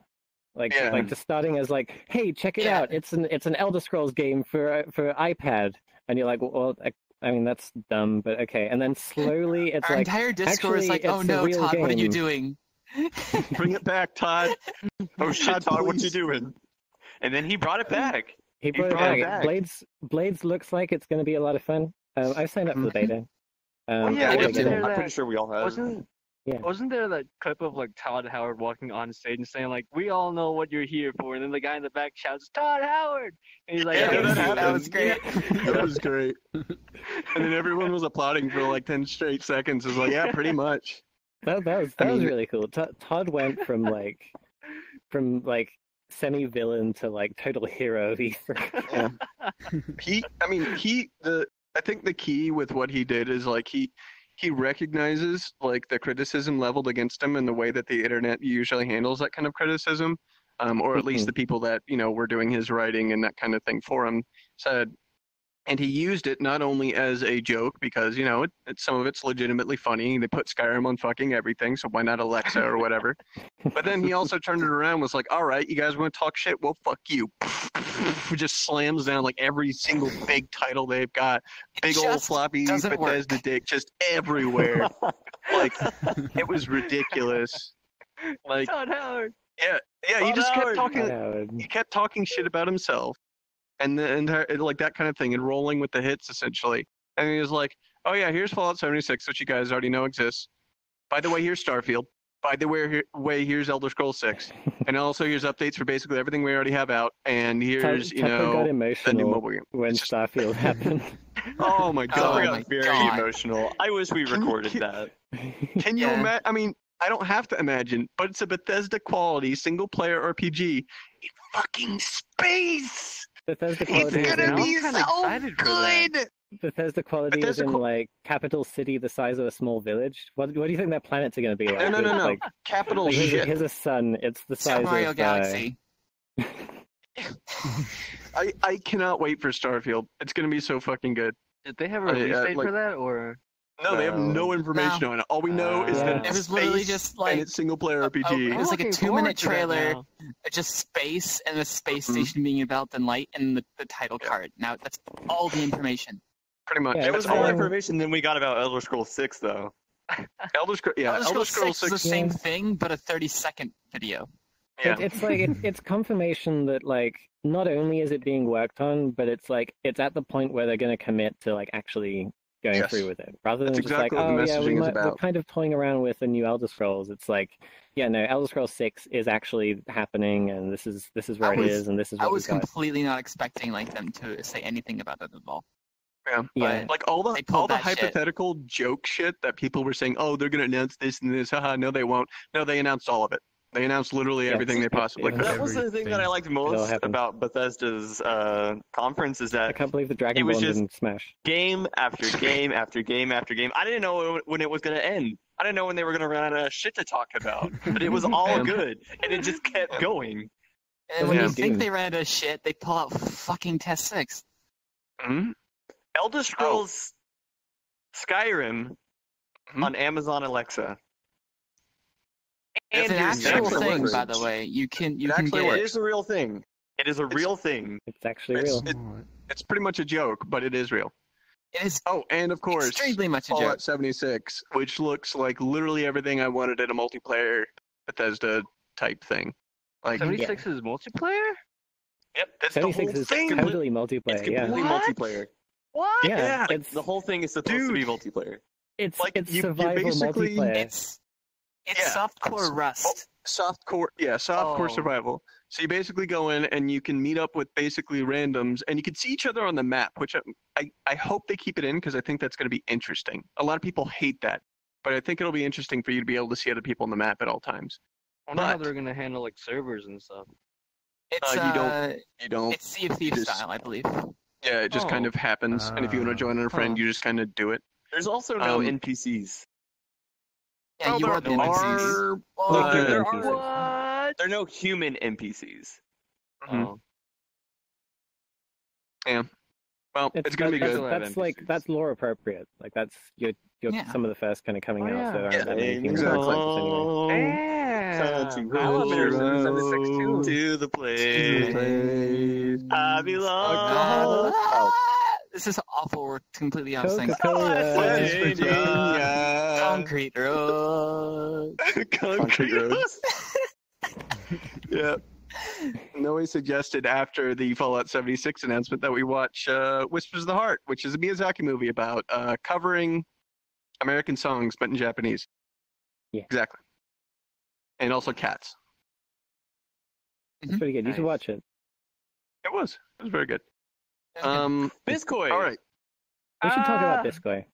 Like, Yeah. like just starting as like, hey, check it Yeah. out. It's an Elder Scrolls game for iPad, and you're like, well, I mean that's dumb, but okay. And then slowly it's Our like, entire Discord is actually, like, "Oh it's a no, real Todd, what are you game." doing?" Bring it back, Todd. Oh shit, Todd, what you please. doing? And then he brought it back. He brought it brought it back. back. Blades looks like it's going to be a lot of fun. I signed up for the beta. yeah, I wasn't gotta get there in. I'm pretty sure we all have. Wasn't there that clip of like Todd Howard walking on stage and saying like, "We all know what you're here for," and then the guy in the back shouts, "Todd Howard!" and he's like, Yeah, "Yeah, that happened. That was great. That was great. And then everyone was applauding for like 10 straight seconds. It was like, yeah, pretty much. That was really cool. Todd went from like semi-villain to like total hero of E3. Yeah. I think the key with what he did is like he recognizes like the criticism leveled against him and the way that the internet usually handles that kind of criticism, or at least the people that were doing his writing and that kind of thing for him said. And he used it not only as a joke because some of it's legitimately funny. They put Skyrim on fucking everything, so why not Alexa or whatever? But then he also turned it around and was like, all right, you guys want to talk shit? Well, fuck you. Just slams down like every single big title they've got. Big old floppy Bethesda dick just everywhere. Like, it was ridiculous. Like, Todd Howard." yeah, he just kept talking. Howard. He kept talking shit about himself, and like that kind of thing, and rolling with the hits essentially. And he was like, "Oh yeah, here's Fallout 76, which you guys already know exists. By the way, here's Starfield. By the way, here's Elder Scrolls 6, and also here's updates for basically everything we already have out. And here's Tupper got the new emotional mobile game." when It's just- Starfield happened. Oh my Oh Tupper god! my got very God. emotional. I wish we recorded Can- that. Can you Yeah. imagine? I mean, I don't have to imagine, but it's a Bethesda quality single player RPG in fucking space. Bethesda It's quality is gonna in, be I'm kinda so excited for that. good. Bethesda quality is Bethesda in qua- like capital city the size of a small village. What do you think their planets are going to be like? No. Like, Capital like, shit. here's a sun. It's the Super size Mario of Galaxy. I cannot wait for Starfield. It's gonna be so fucking good. Did they have a release date like- for that, or No, they have no information on it. All we know is that Yeah. it's It was literally space just like and it's single player RPG. It was like a looking 2-minute forward to that trailer, now. just space and the space Mhm. station being enveloped in light and the title card. Now that's all the information. Pretty much. Yeah, It That's was more all. information than we got about Elder Scrolls 6, though. Elder Scrolls. Yeah, Elder Scrolls 6 is the 6. same thing, but a 30-second video. Yeah. It's like it's confirmation that like not only is it being worked on, but it's like it's at the point where they're going to commit to like actually going Yes. through with it, rather than That's just exactly like, what the oh yeah, messaging is we're about. kind of toying around with a new Elder Scrolls. It's like, yeah, no, Elder Scrolls 6 is actually happening, and this is where it is, and this is I what was we got. completely not expecting like them to say anything about it at all. Yeah. Yeah. Like all They the pulled that shit. hypothetical joke shit that people were saying, oh, they're gonna announce this and this. Haha, no, they won't. No, they announced all of it. They announced literally Yes. everything they possibly Yeah. could. That was the thing that I liked most happened. about Bethesda's conference is I that can't believe the Dragon It was Ball just- didn't smash. game after game after game after game. I didn't know when it was going to end. I didn't know when they were going to run out of shit to talk about. But it was all Yeah. good, and it just kept going. And when Yeah. you think they ran out of shit, they pull out fucking Test 6. Mhm. Elder Scrolls Skyrim Mhm. on Amazon Alexa. It's an your actual Samsung thing, fridge. by the way. You can It actually get It it. is a real thing. It is a real thing. It's actually It's- real. It's pretty much a joke, but it is real. It is Oh, and of course, extremely much a joke. Fallout 76, which looks like literally everything I wanted in a multiplayer Bethesda type thing. Like, 76 is multiplayer? Yep, that's the whole 76 is thing. totally It's multiplayer. Yeah, completely What? multiplayer. What? yeah. Yeah, It's The whole thing is supposed to be multiplayer. it's like, it's you survival basically- multiplayer. It's Yeah. softcore Rust. softcore Oh. survival. So you basically go in and you can meet up with basically randoms, and you can see each other on the map, which I hope they keep it in because I think that's going to be interesting. A lot of people hate that, but I think it'll be interesting for you to be able to see other people on the map at all times. I wonder how But- they're gonna handle like servers and stuff. It's you don't- You don't. it's Sea of Thieves just- style, I believe. Yeah, it just kind Oh. of happens, and if you want to join a friend, Huh. you just kind of do it. There's also no Um, NPCs. Yeah, Well, you are the NPCs. are- Well, Look, there there are are- What? There are no human NPCs. Mhm. Oh. Yeah. Well, it's gonna be good. That's lore appropriate. Like that's you're some of the first kind of coming out. So Yeah, anything exactly. I love Mission 76 too. To the place. I belong. This is awful. We're completely off sync. West Virginia. Concrete roads. Concrete roads. Yeah. Noe suggested after the Fallout 76 announcement that we watch Whispers of the Heart, which is a Miyazaki movie about covering American songs but in Japanese. Yeah. Exactly. And also cats. It's pretty good. You should watch it. It was very good. Biskoi. All right. We should talk about Biskoi.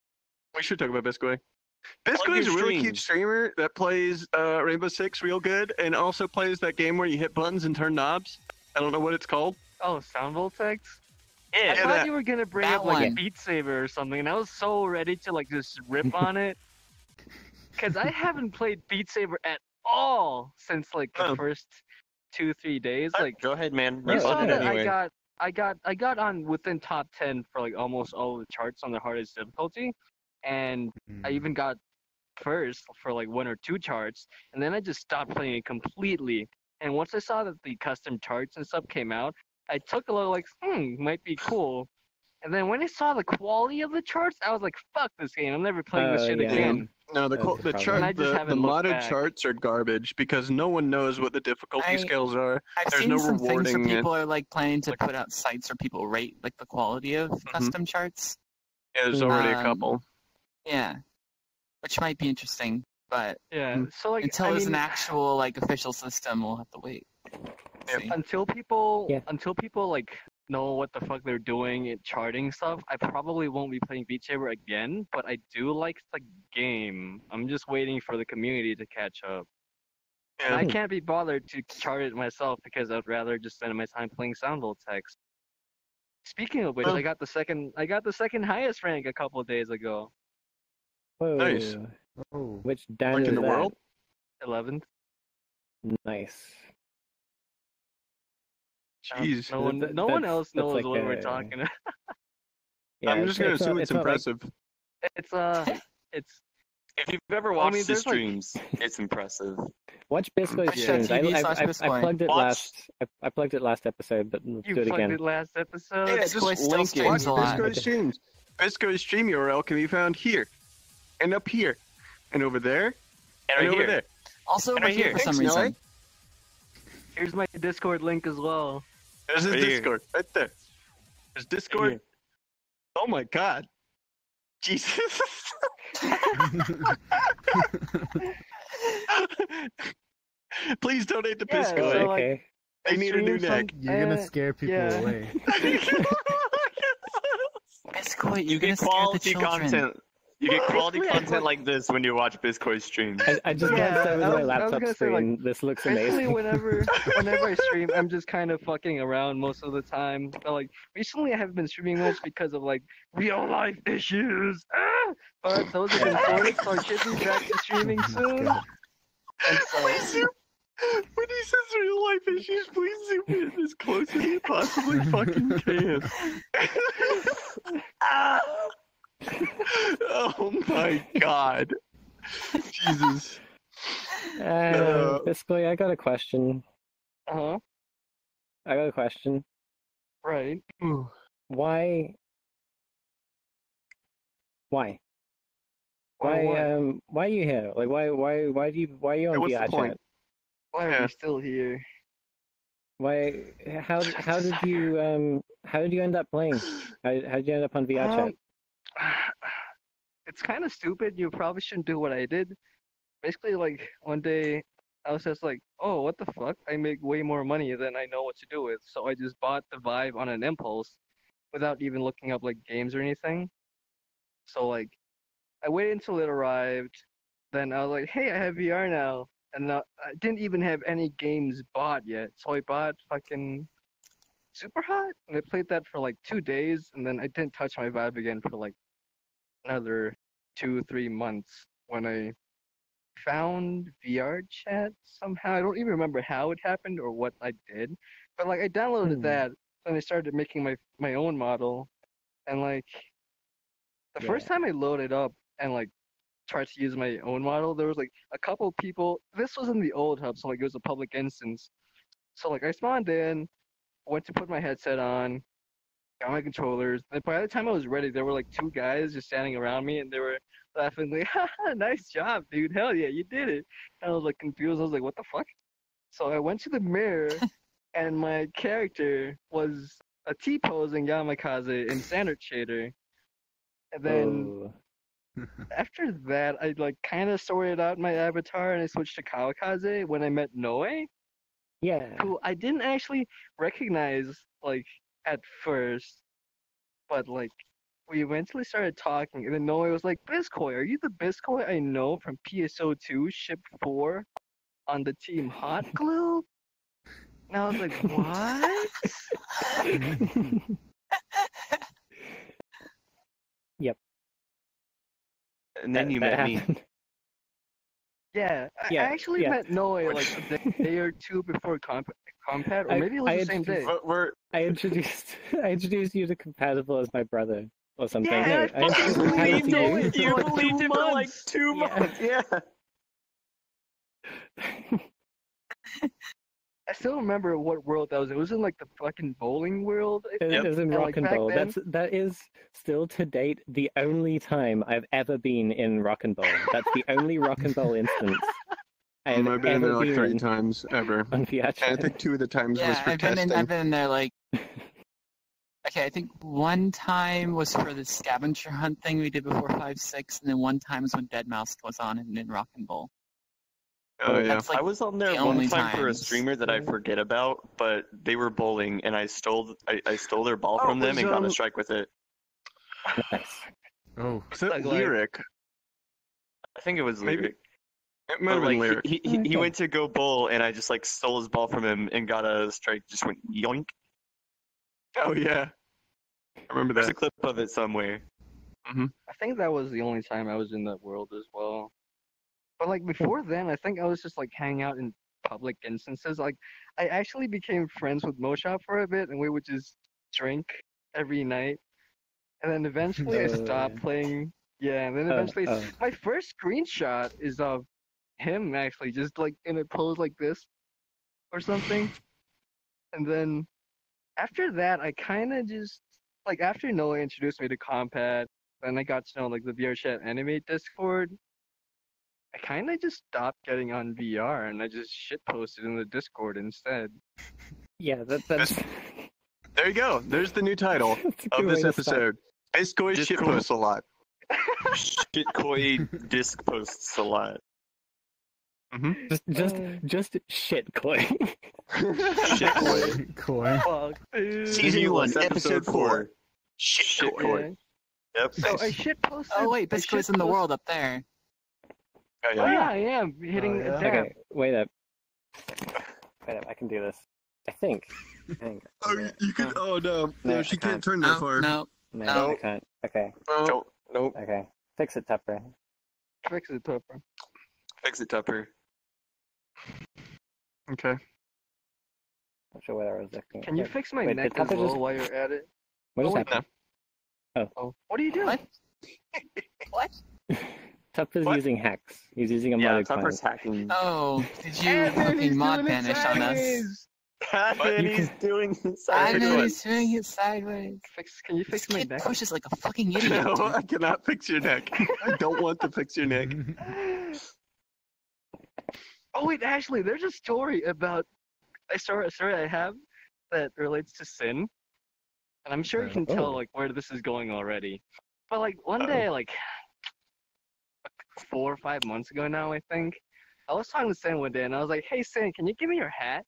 We should talk about Biskoi. Biskoi is a really cute streamer that plays Rainbow Six real good and also plays that game where you hit buttons and turn knobs. I don't know what it's called. Oh, Sound Voltex? Yeah, I thought you were going to bring up like one. Beat Saber or something, and I was so ready to like just rip on it. Because I haven't played Beat Saber at all since like the first 2-3 days. Like, go ahead, man. You saw that anyway. I got on within top 10 for like almost all of the charts on the hardest difficulty, and I even got first for like 1 or 2 charts, and then I just stopped playing it completely. And once I saw that the custom charts and stuff came out, I took a little like, might be cool. And then when I saw the quality of the charts, I was like, fuck this game. I'm never playing this shit again. No, the modded charts are garbage because no one knows what the difficulty scales are. I've seen some things where people are like planning to put out sites where people rate like the quality of custom charts. Yeah, there's already a couple. Yeah, which might be interesting, but so like until there's an actual like official system, we'll have to wait. Until people like know what the fuck they're doing in charting stuff, I probably won't be playing Beat Saber again, but I do like the game. I'm just waiting for the community to catch up. And I can't be bothered to chart it myself because I'd rather just spend my time playing Sound Voltex. Speaking of which, I got the second highest rank a couple of days ago. Whoa. Nice. Oh. Which Dan is in the that? world? 11th. Nice. Jeez. No one else knows like what we're talking about. Yeah, I'm just gonna assume it's impressive. It's If you've ever watched the streams, it's impressive. Watch Biskoi's streams. I plugged it I plugged it last episode, but let's do it again. You plugged it last episode? Yeah, just link it. Watch Biskoi's streams. Biskoi's stream URL can be found here, and up here, and over there, and over there. Also over here for some reason. Here's my Discord link as well. There's his Discord right there. There's Discord. Oh my God, Jesus! Please donate to Biskoi. So, like, they need a new neck. You're gonna scare people away. Biskoi, you get quality content. You get quality content like this when you watch Biskoi streams. I just glanced over my laptop screen. This looks amazing. Whenever I stream, I'm just kind of fucking around most of the time. But like recently, I haven't been streaming much because of like real life issues. But those have been sorted, so I should be back to streaming soon. And so, when he says real life issues, please zoom in as close as you possibly fucking can. Oh my God. Jesus. Biskoi, I got a question. I got a question. Right. Why? Why are you here? Like, why are you on VR chat? Why are you still here? Why? How did you end up playing? How did you end up on VR chat? It's kind of stupid. You probably shouldn't do what I did. Basically, like one day, I was just like, "Oh, what the fuck? I make way more money than I know what to do with." So I just bought the Vive on an impulse, without even looking up like games or anything. So like, I waited until it arrived. Then I was like, "Hey, I have VR now," and I didn't even have any games bought yet. So I bought fucking Super Hot, and I played that for like 2 days, and then I didn't touch my Vive again for like another 2-3 months when I found VR chat somehow. I don't even remember how it happened or what I did, but like I downloaded that, then I started making my own model, and like the first time I loaded up and like tried to use my own model, there was like a couple people. This was in the old hub, so like it was a public instance. So like I spawned in, went to put my headset on, got my controllers. And by the time I was ready, there were like 2 guys just standing around me, and they were laughing like, "Haha, nice job, dude! Hell yeah, you did it!" And I was like confused. I was like, "What the fuck?" So I went to the mirror, and my character was a T-posing Yamakaze in standard shader. And then after that, I like kind of sorted out my avatar, and I switched to Kawakaze when I met Noe. Yeah. Who I didn't actually recognize like at first, but like we eventually started talking, and then Noe was like, "Biskoi, are you the Biskoi I know from PSO2 Ship 4 on the team Hot Glue?" And I was like, "What?" Yep. And then you met me. Yeah, I actually met Noe like a day or 2 before Compat, or maybe it was the same day. I introduced you to Compatible as my brother or something. Yeah, No, I introduced Compatible to you. You believed it for like 2 months. Yeah. I still remember what world that was. It was in like the fucking bowling world. It was in Rock and Bowl. Then, That is still to date the only time I've ever been in Rock and Bowl. That's the only Rock and Bowl instance I've been in ever there like been 3 times ever. on VRChat. And I think 2 of the times was for testing. I've been in there like. Okay, I think one time was for the scavenger hunt thing we did before 5.6, and then one time was when Deadmau5 was on and in Rock and Bowl. Oh yeah. That's, like, I was on there the one only time for a times. streamer that I forget about, but they were bowling, and I stole their ball from them and got a strike with it. Nice. Oh. Was it Lyric? I think it was Lyric. It might have But, been like, Lyric. he went to go bowl, and I just like stole his ball from him and got a strike. Just went yoink. Oh yeah. I remember There's a that. clip of it somewhere. I think that was the only time I was in that world as well. But like before then, I think I was just like hanging out in public instances. Like I actually became friends with Moshop for a bit, and we would just drink every night. And then eventually I stopped playing. Yeah, and then eventually my first screenshot is of him actually just like in a pose like this or something. And then after that, I kind of just like after Noe introduced me to Compat, then I got to know like the VRChat Anime Discord. I kind of just stopped getting on VR, and I just shitposted in the Discord instead. Yeah, that's... There you go. There's the new title of this episode. Biskoi shitposts a lot. Shitcoin disc posts a lot. Just shitcoin. Shitcoin. Fuck, dude. Season 1, episode 4. Shitcoin. Yep. So I shitposted. Oh wait, Biskoi's in the world up there. Oh, Oh yeah, I am hitting a dab. Okay, wait up. I can do this. I think. Oh, you can. Oh no, no, she can't turn that far. No. No, I can't. Okay. Nope. Okay. Fix it, Tupper. Fix it, Tupper. Fix it, Tupper. Okay. Not sure where I was looking. Can you fix my Wait, neck did as Tupper well just- while you're at it? What just wait, happened? Oh, what are you doing? What? Tupper's What? using hacks. He's using a Yeah, modded Tupper's client. hacking. Oh, did you fucking mod banish on us? And he's doing it I sideways. know he's doing it sideways. Can you fix This my kid neck? pushes like a fucking idiot. No, dude. I cannot fix your neck. I don't want to fix your neck. Oh wait, actually, there's a story about a story I have that relates to Sin, and I'm sure you can tell like where this is going already. But like one day, like 4 or 5 months ago now, I think I was talking to Sin one day, and I was like, "Hey Sin, can you give me your hat?"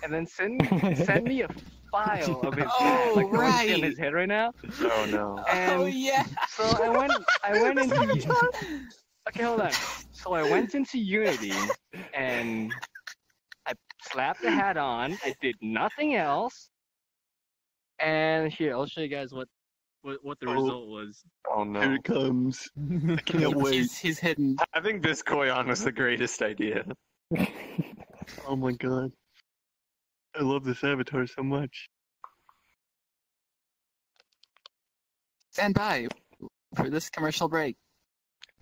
And then Sin sent me a file of his hat, like the one right. in his head right now. Oh no. And Oh yeah. so I went into okay, hold on. So I went into Unity and I slapped the hat on. I did nothing else. And here, I'll show you guys what the result was. Oh Here no. it comes. I can't wait. He's hidden. Having Biskoi on was the greatest idea. Oh my god. I love this avatar so much. Stand by for this commercial break.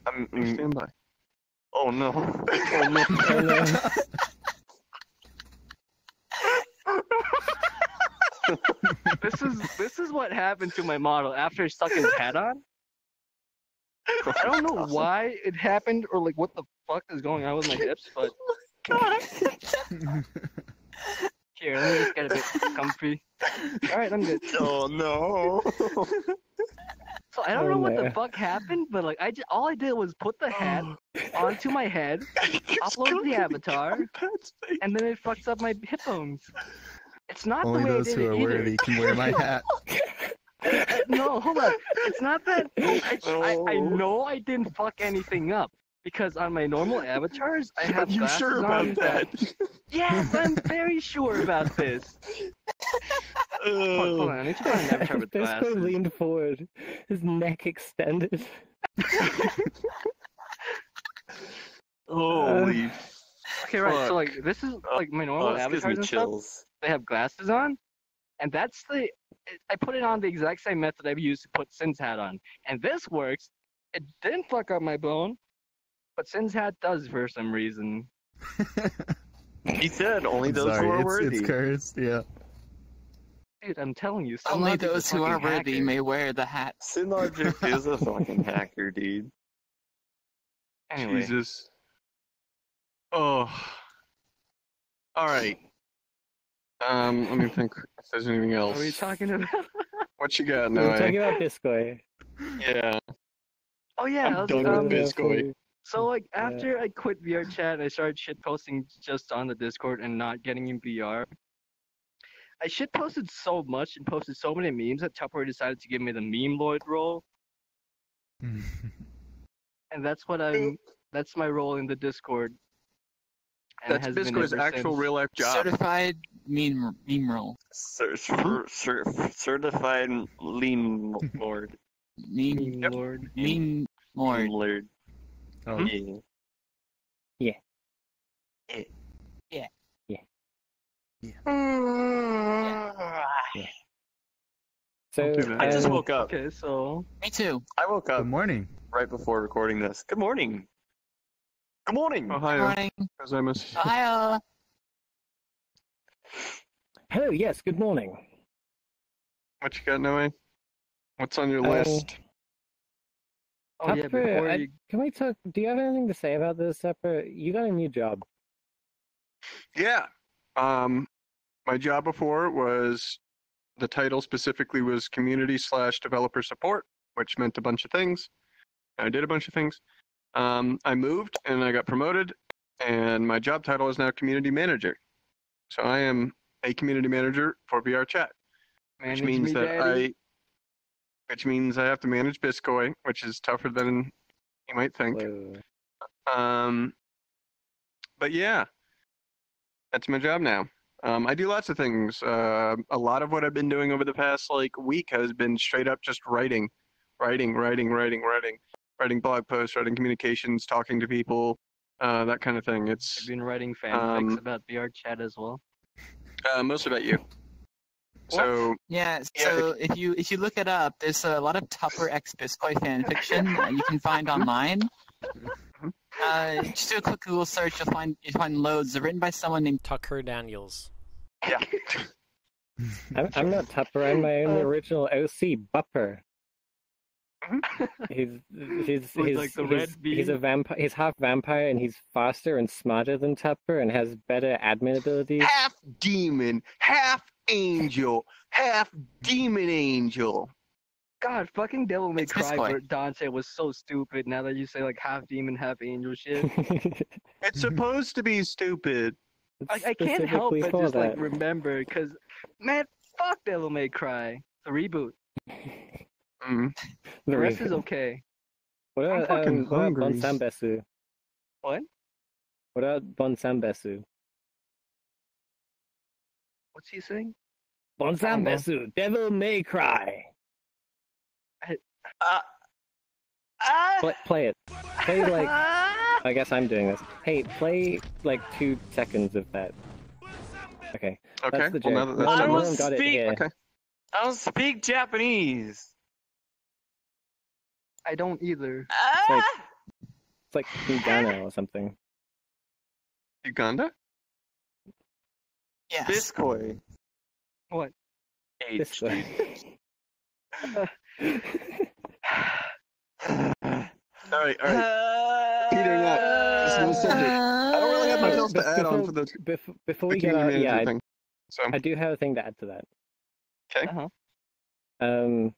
Stand by. Oh no. Oh no. Oh, no. This is what happened to my model after he stuck his hat on. I don't know why it happened or like what the fuck is going on with my hips, but here, let me just get a bit comfy. Alright, I'm good. Oh no. So I don't know what the fuck happened, but like all I did was put the hat onto my head, upload the avatar, and then it fucks up my hip bones. It's not Only the way those I did who it are either. worthy can wear my hat. No, hold on. It's not that. I know I didn't fuck anything up because on my normal avatars I have Are you glasses sure on about that? Yes, I'm very sure about this. Hold on, I need to find an avatar with Biskoi glasses. leaned forward, his neck extended. Holy. Okay, right. fuck. So like this is like my normal this gives avatars me and stuff. chills. They have glasses on, and that's I put it on the exact same method I've used to put Sin's hat on, and this works. It didn't fuck up my bone, but Sin's hat does for some reason. He said only those Sorry, who are worthy. it's cursed, yeah. Dude, I'm telling you, Only SynLogic's a those who are fucking worthy hacker. may wear the hat. SynLogic is a fucking hacker, dude. Anyway, Jesus. Oh. All right. Let me think if there's anything else. what are we talking about? What you got, We were Noe? talking about Biskoi. Yeah. Oh yeah, I'm I was, done with Biskoi. So like after I quit VR chat, I started shitposting just on the Discord and not getting in VR. I shitposted so much and posted so many memes that Tupper decided to give me the meme lord role, and that's my role in the Discord. And it That's has been Biskoi's ever actual since. real life job. Certified meme roll. Certified lean lord. Meme Meme lord. meme Lean lord. lord. Oh, Yeah. So, do that. I just um, woke up. Okay, so Me too. I woke good up morning. right before recording this. Good morning. Good morning. Good Ohio. morning. Gozaimasu. Ohio. hello, yes, good morning. What you got, Noe? What's on your Um, list? oh yeah, Tupper, before you can we talk? Do you have anything to say about this, Tupper? You got a new job. Yeah. My job before was the title specifically was community/developer support, which meant a bunch of things. I did a bunch of things. I moved and I got promoted, and my job title is now community manager. So I am a community manager for VR chat, which manage means me, that Daddy. I have to manage Biskoi, which is tougher than you might think. Whoa. But yeah, that's my job now. I do lots of things. A lot of what I've been doing over the past week has been straight up just writing blog posts, writing communications, talking to people, that kind of thing. I've It's been writing fanfics about VR chat as well. mostly about you. So Yeah, so if you look it up, there's a lot of Tupper x Biskoi fanfiction you can find online. Just do a quick Google search, you'll find loads. They're written by someone named Tucker Daniels. yeah, I'm not Tupper. I'm my own original OC, Bupper. He's like the red he's a bean. vampire. He's half vampire, and he's faster and smarter than Tupper, and has better admin abilities. half demon, half angel, half demon angel. God, fucking Devil May It's Cry Biskoi. for Dante was so stupid. Now that you say like half demon, half angel shit, It's supposed to be stupid. I can't help Specifically but for just like that. remember, cause man, fuck Devil May Cry, the reboot. Mm. The rest is okay. What I'm about fucking what about hungry. Bon Sambesu? What? What about Bon Sambesu? What's he saying? Bon Sambesu, Devil May Cry. Play it. Play like. I guess I'm doing this. Hey, play like 2 seconds of that. Okay. Okay. That's the Well, now joke. that that's I Mom don't got it speak- here. Okay. I don't speak Japanese. I don't either. It's like Ghana or something. Uganda? Yes. Biskoi. What? This H. way. All right. Petering out. This is the subject. I don't really have much else to add on for the Before we get community out, manager yeah, thing. So, I do have a thing to add to that. okay.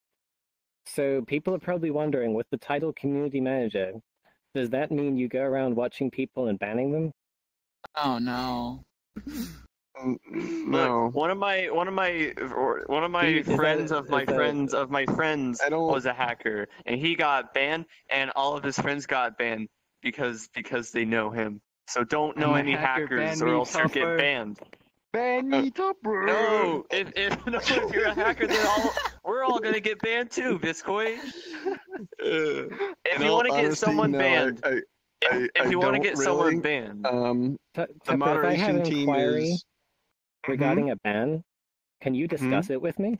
So people are probably wondering, with the title community manager, does that mean you go around watching people and banning them? Oh no. No. Look, one of my friends of my friends was a hacker, and he got banned, and all of his friends got banned because they know him. So don't know any hackers, or else you get banned. Ban me, Tupper. No, if you're a hacker, then we're all gonna get banned too, Biskoi. If you want to get someone banned, if you want to get someone banned, the moderation team is regarding a ban. Can you discuss it with me?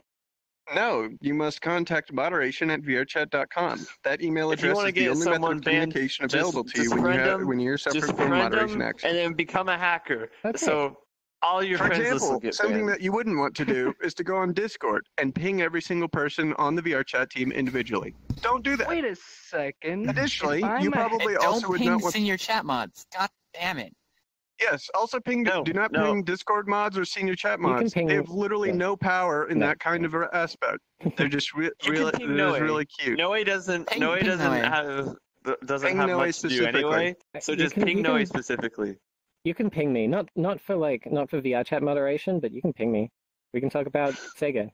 No, you must contact moderation at vrchat.com. That email if you address want to is the get only method someone of banned, communication available to you just when you're suffering just from friend moderation them, action. and then become a hacker. Okay. So all your For friends will example, get something banned. that you wouldn't want to do is to go on Discord and ping every single person on the VRChat team individually. Don't do that. Wait a second. Additionally, If I'm you a- probably Don't also would ping not want. senior chat mods. God damn it. Yes, also ping. No, do not no. ping Discord mods or senior chat You can mods. ping- They have literally yeah. no power in No. that kind of aspect. They're just You really, can ping Noe. really cute. Noe doesn't Ping have Ping Noe much to do specifically. anyway. So You just can- ping you Noe can- specifically. You can ping me, not for VR chat moderation, but you can ping me. We can talk about Sega.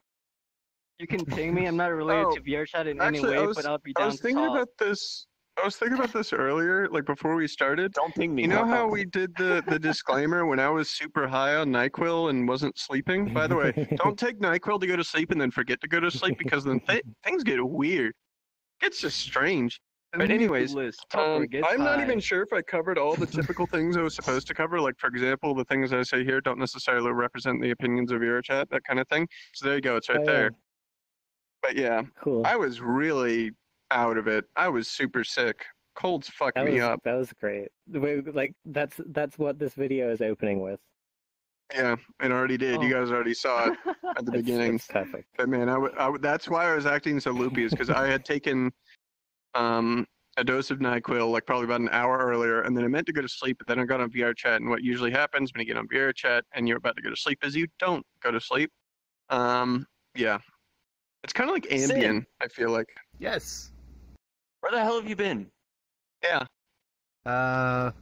You can ping me. I'm not related Oh, to VRChat in actually, any way, but I'll be down I was to thinking talk. about this. I was thinking about this earlier, like before we started. Don't ping me. You know fuck how off. we did the disclaimer when I was super high on NyQuil and wasn't sleeping? By the way, don't take NyQuil to go to sleep and then forget to go to sleep because then things get weird. It's just strange. But anyways, I'm not even sure if I covered all the typical things I was supposed to cover. Like, for example, the things I say here don't necessarily represent the opinions of VRChat, that kind of thing. So there you go. It's right Oh, yeah. there. But yeah, Cool. I was really out of it. I was super sick. Cold's fucking me up. That was great. Like that's what this video is opening with. Yeah, it already did. You guys already saw it at the beginning. It's perfect. But man, that's why I was acting so loopy, is because I had taken a dose of NyQuil like probably about an hour earlier, and then I meant to go to sleep, but then I got on VR chat, and what usually happens when you get on VR chat and you're about to go to sleep is you don't go to sleep. Yeah. It's kind of like Ambien, Sin. I feel like. Yes. Where the hell have you been? Yeah. A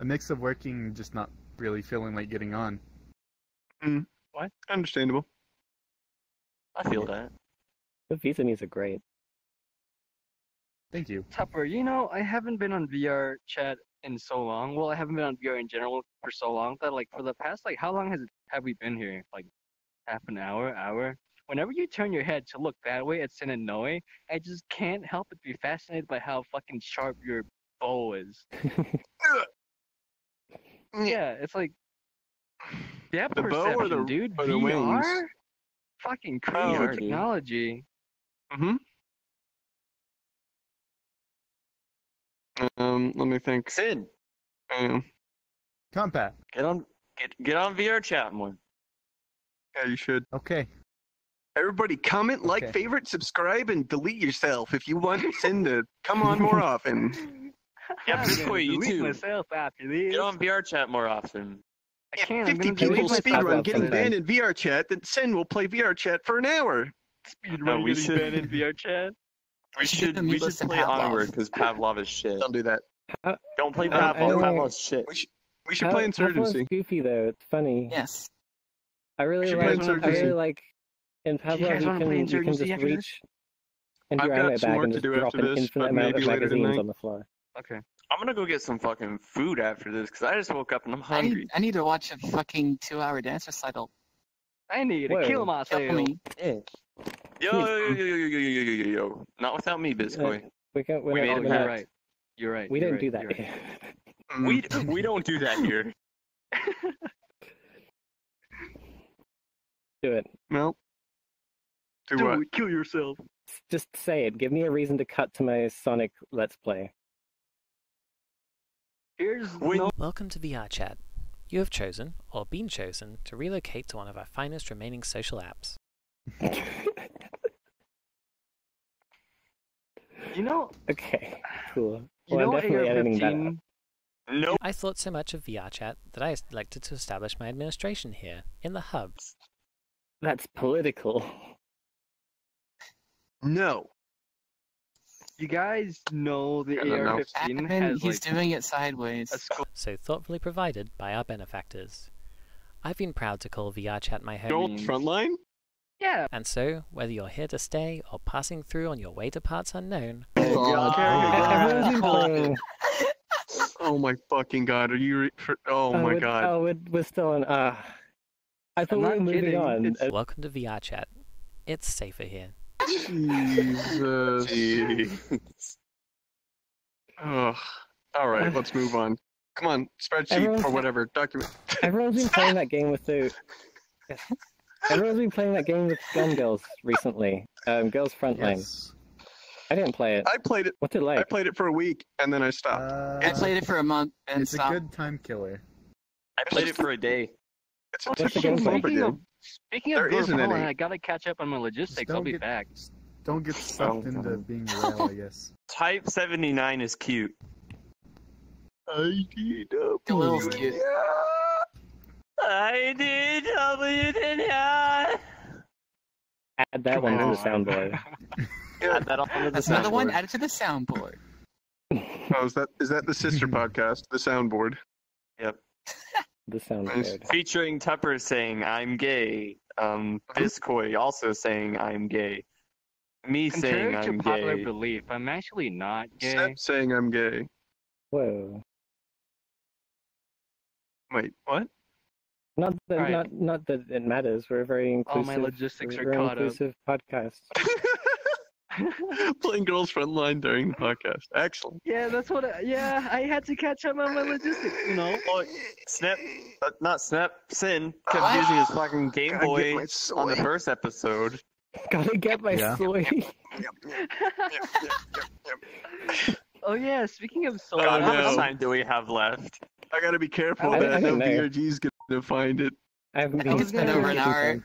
mix of working and just not really feeling like getting on. What? Understandable. I feel that. The Vietnamese are great. Thank you. Tupper, you know, I haven't been on VR chat in so long. Well, I haven't been on VR in general for so long that, like, for the past, like, how long have we been here? Like, half an hour? Whenever you turn your head to look that way at SynLogic, I just can't help but be fascinated by how fucking sharp your bow is. Yeah, it's like depth The bow or perception, the- dude. or the VR? wings? Fucking Oh, crazy dude. technology. Let me think. Sin, Compact. get on VR chat more. Yeah, you should. Okay. Everybody comment, like, Okay. favorite, subscribe, and delete yourself if you want Sin to come on more often. Yeah, I'm Biskoi, gonna you delete too. myself after this. Get on VR chat more often. I If can't. I'm 50 gonna delete people myself speedrun after getting this. banned in VR chat, then Sin will play VR chat for an hour. No, we should- banned in VR chat. We should play Onward because Pavlov is shit. Don't do that. Don't play I Pavlov. know- Pavlov's shit. We should play Insurgency. Pavlov's goofy though. It's funny. Yes. I really should like. play I Insurgency. really like. In guys Pavlov, you wanna play can Insurgency just after this? reach into I've your got ammo some bag work and to just do drop after an this, infinite but amount maybe of later magazines tonight. on the floor. Okay. I'm gonna go get some fucking food after this because I just woke up and I'm hungry. I need to watch a fucking 2-hour dance recital. I need to Whoa. kill myself. Kill me. Yo. Not without me, Biskoi. We're We made not, it we're back. not- right. You're right. We you're don't right, do that you're right. here. We don't do that here. Do it. Well, do Do what? it, kill yourself. Just say it. Give me a reason to cut to my Sonic Let's Play. Welcome to VR Chat. You have chosen, or been chosen, to relocate to one of our finest remaining social apps. Okay, cool. You Well, know I'm definitely editing that AR-15? out. No. I thought so much of VR Chat that I elected to establish my administration here, in the hub. That's political. No. You guys know the AR-15 has He's doing it sideways. So thoughtfully provided by our benefactors. I've been proud to call VR Chat my home. Don't frontline? Yeah. And so, whether you're here to stay or passing through on your way to parts unknown. Oh my fucking god, are you... my god. Oh, we're still on... I thought we were moving on. Welcome to VR Chat. It's safer here. Jesus. Ugh. Alright, let's move on. Come on, spreadsheet or whatever, document. Everyone's been playing that game with the... Everyone's been playing that game with Gun Girls recently. Girls Frontline. Yes. I didn't play it. I played it. What's it like? I played it for a week and then I stopped. I played it for a month and it's stopped. a good time killer. I played it for a day. It's a typical Speaking of Girls Frontline, I gotta catch up on my logistics. I'll be back. Don't get sucked into being a whale, I guess. Type 79 is cute. Little's cute. I did Add that one to the soundboard. Add that onto the That's another one soundboard. added to the soundboard. Oh, is that the sister podcast, the soundboard? Yep. The soundboard. Featuring Tupper saying I'm gay. Biskoi also saying I'm gay. Me saying Contrary to I'm popular gay. belief, I'm actually not gay. Snep saying I'm gay. Whoa. Wait, what? Not that, Right. not that it matters. We're a very All inclusive. my logistics we're are a very caught up. inclusive podcast. Playing Girls Frontline during the podcast. Excellent. Yeah, that's what. I had to catch up on my logistics. You know. Oh, Snep, not Snep. Sin kept using his fucking Game Gotta Boy get my on the soy. first episode. Gotta get my soy. Oh yeah. Speaking of soy, God, how no. much time do we have left? I gotta be careful I that no don't know. VRG's gonna find it. I haven't I think it's been over an hour.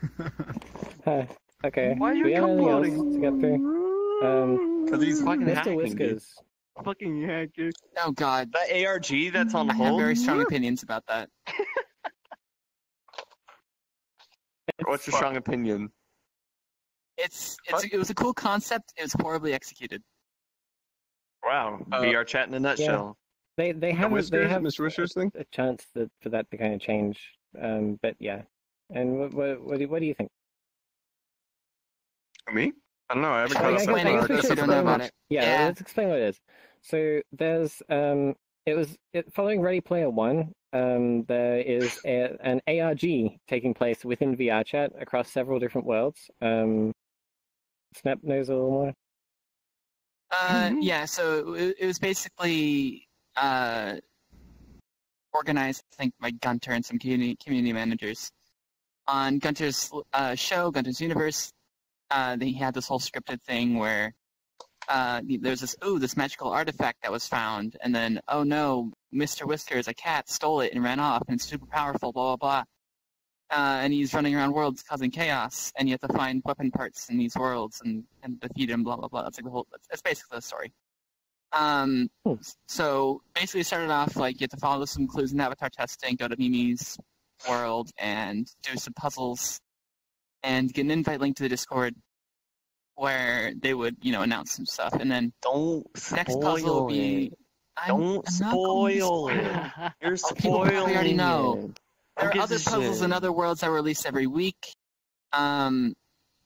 Okay. Why are you we have anything else uploading? to get through? Because he's fucking Mr. hacking, dude. Whiskers. fucking hacker. Oh god. That ARG that's on I have hold. very strong opinions about that. What's your strong opinion? It was a cool concept. It was horribly executed. Wow, VR chat in a nutshell. They have Mr. Whiskers thing? a chance for that to kind of change. But yeah. And what do you think? Me? I don't know. I haven't I caught guess up we on should you don't know explain about what- it. Yeah, Yeah. let's explain what it is. So there's following Ready Player One. There is an ARG taking place within VR chat across several different worlds. Snep knows a little more. Yeah, so it was basically organized, I think, by Gunter and some community managers. On Gunter's show, Gunter's Universe, he had this whole scripted thing where there's this magical artifact that was found, and then, oh no, Mr. Whiskers, a cat, stole it and ran off, and it's super powerful, blah, blah, blah. And he's running around worlds causing chaos, and you have to find weapon parts in these worlds and defeat him, blah, blah, blah. That's like that's basically the story. So basically it started off like you have to follow some clues in avatar testing, go to Mimi's world and do some puzzles and get an invite link to the Discord where they would, announce some stuff. And then next puzzle would be... Don't spoil it. You're People spoiling probably already know. it. There are Who other gives a puzzles shit? in other worlds that are released every week. And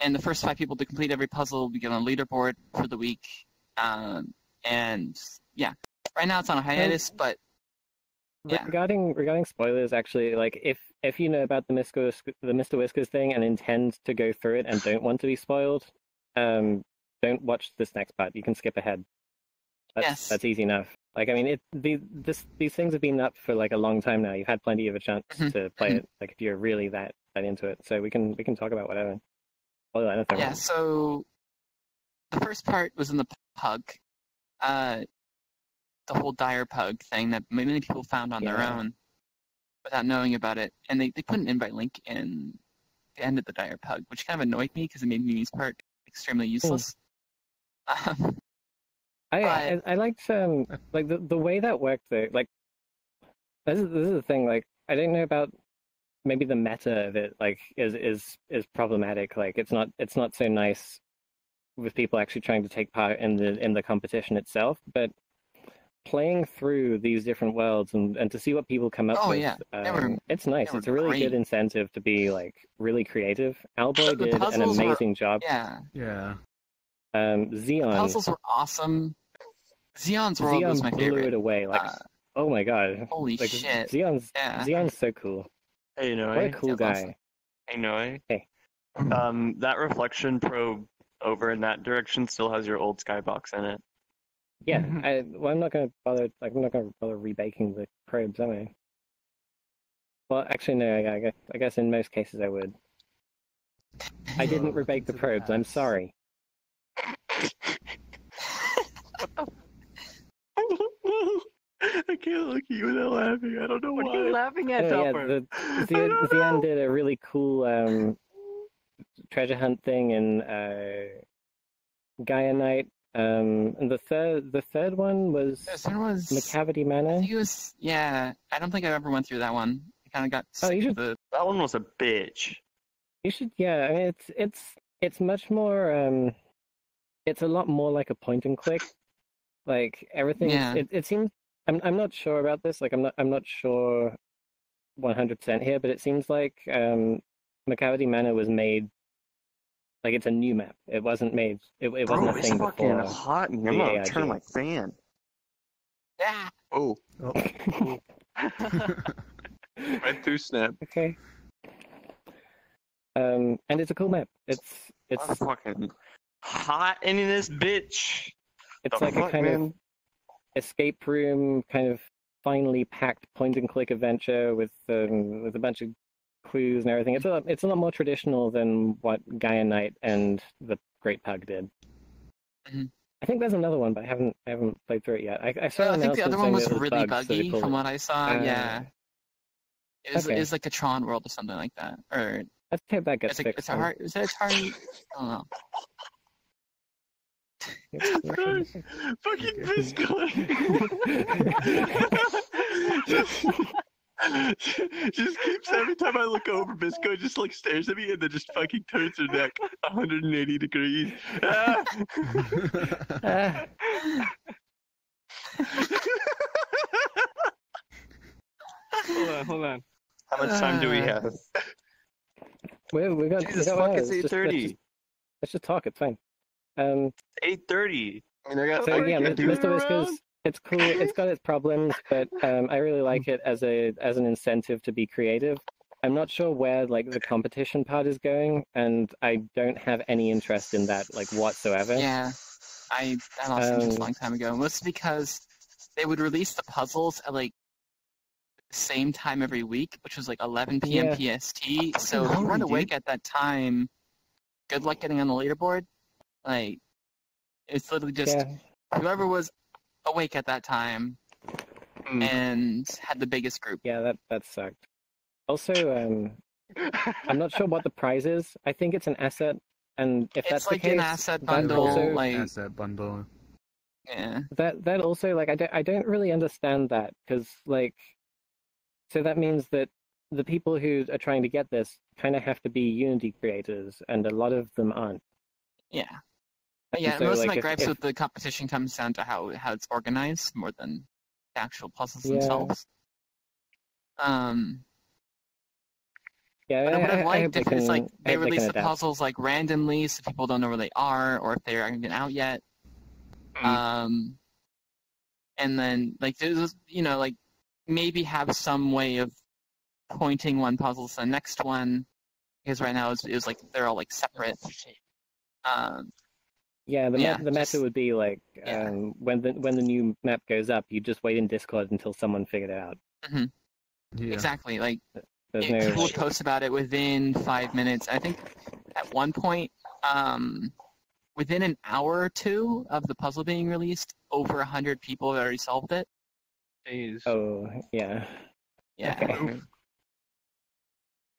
the first 5 people to complete every puzzle will be given a leaderboard for the week. And yeah, right now it's on a hiatus, but yeah. Regarding spoilers, actually, like if you know about the Mr. Whiskers thing and intend to go through it and don't want to be spoiled, don't watch this next part. You can skip ahead. That's easy enough. Like, I mean, these things have been up for like a long time now. You've had plenty of a chance to play it. Like, if you're really that into it, so we can talk about whatever. Spoil anything. Yeah. So the first part was in the pug, the whole dire pug thing that many people found on their own without knowing about it, and they put an invite link in the end of the dire pug, which kind of annoyed me because it made Mimi's part extremely useless. I liked like the way that worked though. Like this is the thing. Like I don't know about maybe the meta of it. Like is problematic. Like it's not so nice with people actually trying to take part in the competition itself. But playing through these different worlds and to see what people come up with, it's nice. It's a really good incentive to be like really creative. Owlboy did an amazing job. Yeah. Xeon. The puzzles were awesome. Xeon's world was my favorite. Blew it away. Like, oh my god. Holy like, shit. Xeon's so cool. Hey, Noe. What a cool guy. Awesome. Hey, Noe. Hey. That reflection probe over in that direction still has your old skybox in it. Yeah, I'm not gonna bother. Like, I'm not gonna bother rebaking the probes, am I? Well, actually, no. I guess in most cases I would. I didn't rebake the probes. I'm sorry. I can't look at you without laughing. I don't know why. What are you laughing at, Tupper? Xeon did a really cool treasure hunt thing in Gaia Night. And the third one was McCavity Manor. I think it was, I don't think I ever went through that one. I kind of got sick of the... That one was a bitch. You should, I mean, it's much more, it's a lot more like a point and click. Like everything, it seems. I'm not sure about this. Like I'm not sure 100% here, but it seems like McCavity Manor was made. Like it's a new map. It wasn't made. It wasn't a thing before. It's fucking hot in here. I'm gonna turn my fan. Yeah. Oh. Went through Snap. Okay. And it's a cool map. It's fucking hot in this bitch. It's like a kind of escape room, kind of finely packed point and click adventure with a bunch of clues and everything. It's a lot more traditional than what Gaia Night and the Great Pug did. Mm-hmm. I think there's another one, but I haven't played through it yet. I think the other one was really buggy from what I saw. It was like a Tron world or something like that. Or let's hope that gets fixed. Is that Atari? I don't know. Fucking Biskoi. just keeps every time I look over, Biskoi just like stares at me and then just fucking turns her neck 180 degrees. Hold on. How much time do we have? We got. Jesus fuck! It's 8:30. Let's just talk. It's fine. 8:30. I mean, I got. So yeah, Mr. Whiskers, it's cool. It's got its problems, but I really like it as an incentive to be creative. I'm not sure where like the competition part is going, and I don't have any interest in that like whatsoever. Yeah, I lost interest a long time ago. Mostly because they would release the puzzles at like the same time every week, which was like 11 p.m. PST. So if you weren't awake at that time, good luck getting on the leaderboard. Like, it's literally just whoever was awake at that time and had the biggest group. Yeah, that sucked. Also, I'm not sure what the prize is. I think it's an asset, and if that's like the case, an asset bundle, also, like asset bundle. Yeah. That also like I don't really understand that because like, so that means that the people who are trying to get this kind of have to be Unity creators, and a lot of them aren't. Yeah. But yeah, so, most like, of my gripes with the competition comes down to how it's organized more than the actual puzzles Yeah. themselves. Yeah, But I would have liked if it's like they release the adapt. puzzles like randomly so people don't know where they are or if they aren't even out yet. And then like there's like maybe have some way of pointing one puzzle to the next one because right now it was like they're all like separate. Yeah, the meta would be like when the new map goes up, you just wait in Discord until someone figured it out. Mm-hmm. Yeah. Exactly. Like There's people would post about it within 5 minutes. I think at one point, within an hour or two of the puzzle being released, over 100 people have already solved it. Jeez. Oh, yeah. Yeah. Okay.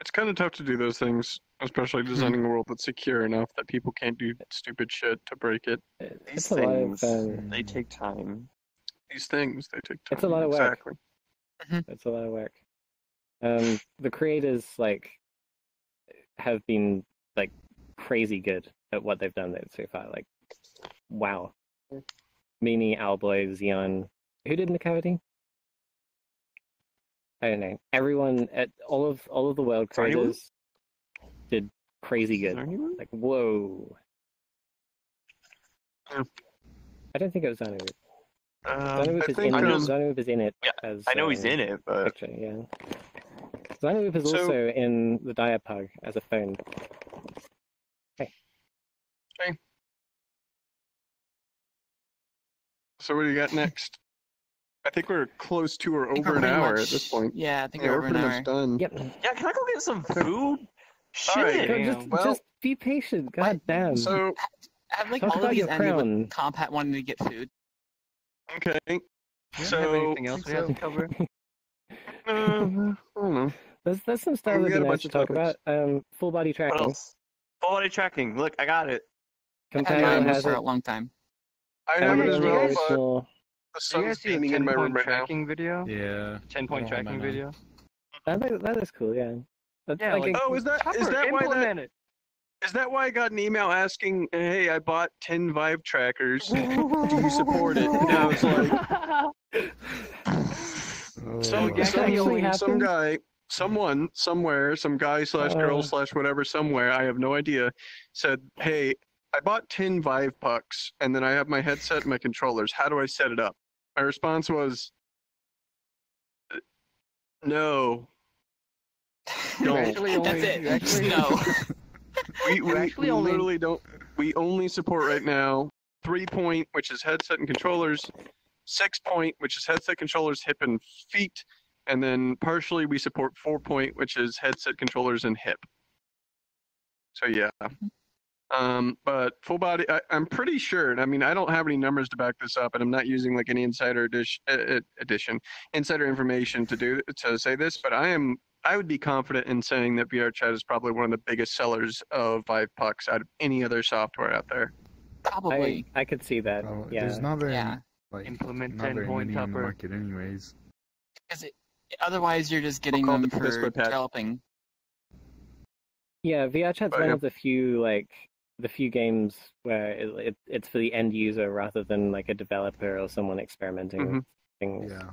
It's kind of tough to do those things, especially designing a world that's secure enough that people can't do stupid shit to break it. These a lot things, of, they take time. These things, they take time. It's a lot of work. Exactly. It's a lot of work. The creators have been crazy good at what they've done so far. Wow. Mimi, Owlboy, Xeon. Who did Macavity? I don't know. Everyone at all of the world creators did crazy good. Whoa. I don't think it was Zanu. Zanu is in it. Yeah, I know he's in it, but picture, yeah. Zanu is also in the Diapug as a phone. Hey. So what do you got next? I think we're close to or over an hour at this point. Yeah, I think we're over pretty an much hour. done. Yep. yeah, can I go get some food? Shit. Alright, Just be patient. God damn. So Have Talk all of about these your ended crown. with Compat wanting to get food. okay. Do you have anything else we have to cover? I don't know. There's some stuff we that'd got be a nice bunch to of talk topics. about. Full body What tracking. else? Full body tracking. Look, I got it. I've had Compatible mine has for it. a long time. I have it as Everyone well, is but still- the Do you guys sun's see the beaming in my room 10-point right now. tracking video? Yeah. 10-point I don't have tracking mine on. video? That is cool, yeah. That's Yeah, like, Oh, is that Tupper, why implement it. is that why I got an email asking, "Hey, I bought 10 Vive trackers. Do you support it?" And I was like, some guy, someone, somewhere, some guy / girl / whatever, somewhere, I have no idea, said, "Hey, I bought 10 Vive pucks, and then I have my headset and my controllers. How do I set it up?" My response was, "No. You actually only, That's it. you actually, No. We actually only- literally don't. We only support right now 3-point, which is headset and controllers, 6-point, which is headset, controllers, hip, and feet, and then partially we support 4-point, which is headset, controllers, and hip. So yeah. But full body, I'm pretty sure. And I mean, I don't have any numbers to back this up, and I'm not using like any insider insider information to say this, but I would be confident in saying that VRChat is probably one of the biggest sellers of Vive pucks out of any other software out there. Probably. I could see that. Well, Yeah. There's not very, Yeah. Implement not very 10-point many on the Tupper. market anyways. Because otherwise, you're just getting Called them the for Biskoi patch. developing. Yeah, VRChat's Oh, one yeah. of the few games where it's for the end user rather than like a developer or someone experimenting with things. Yeah.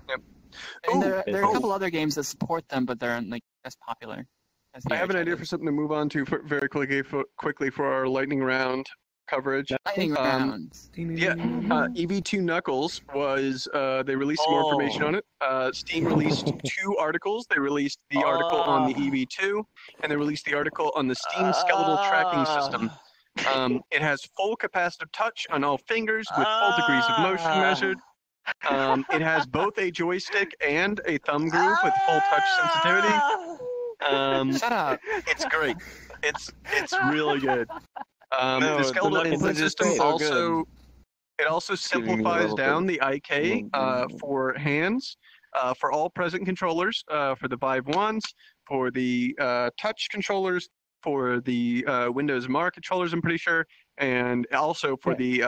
And there are a business. couple other games that support them, but they're like as popular. As I have an VRChat idea is. for something to move on to very quickly for our lightning round coverage. Lightning rounds. Yeah, EV2 Knuckles was, they released some more information on it. Steam released 2 articles. They released the article on the EV2, and they released the article on the Steam skeletal tracking system. It has full capacitive touch on all fingers with full degrees of motion measured. It has both a joystick and a thumb groove with full touch sensitivity. Shut up. It's great. It's really good. No, The the skeletal Knuckles input are just system so also Giving me a simplifies little down bit. the IK for hands, for all present controllers, for the Vive ones, for the touch controllers, for the Windows MAR controllers, I'm pretty sure, and also for the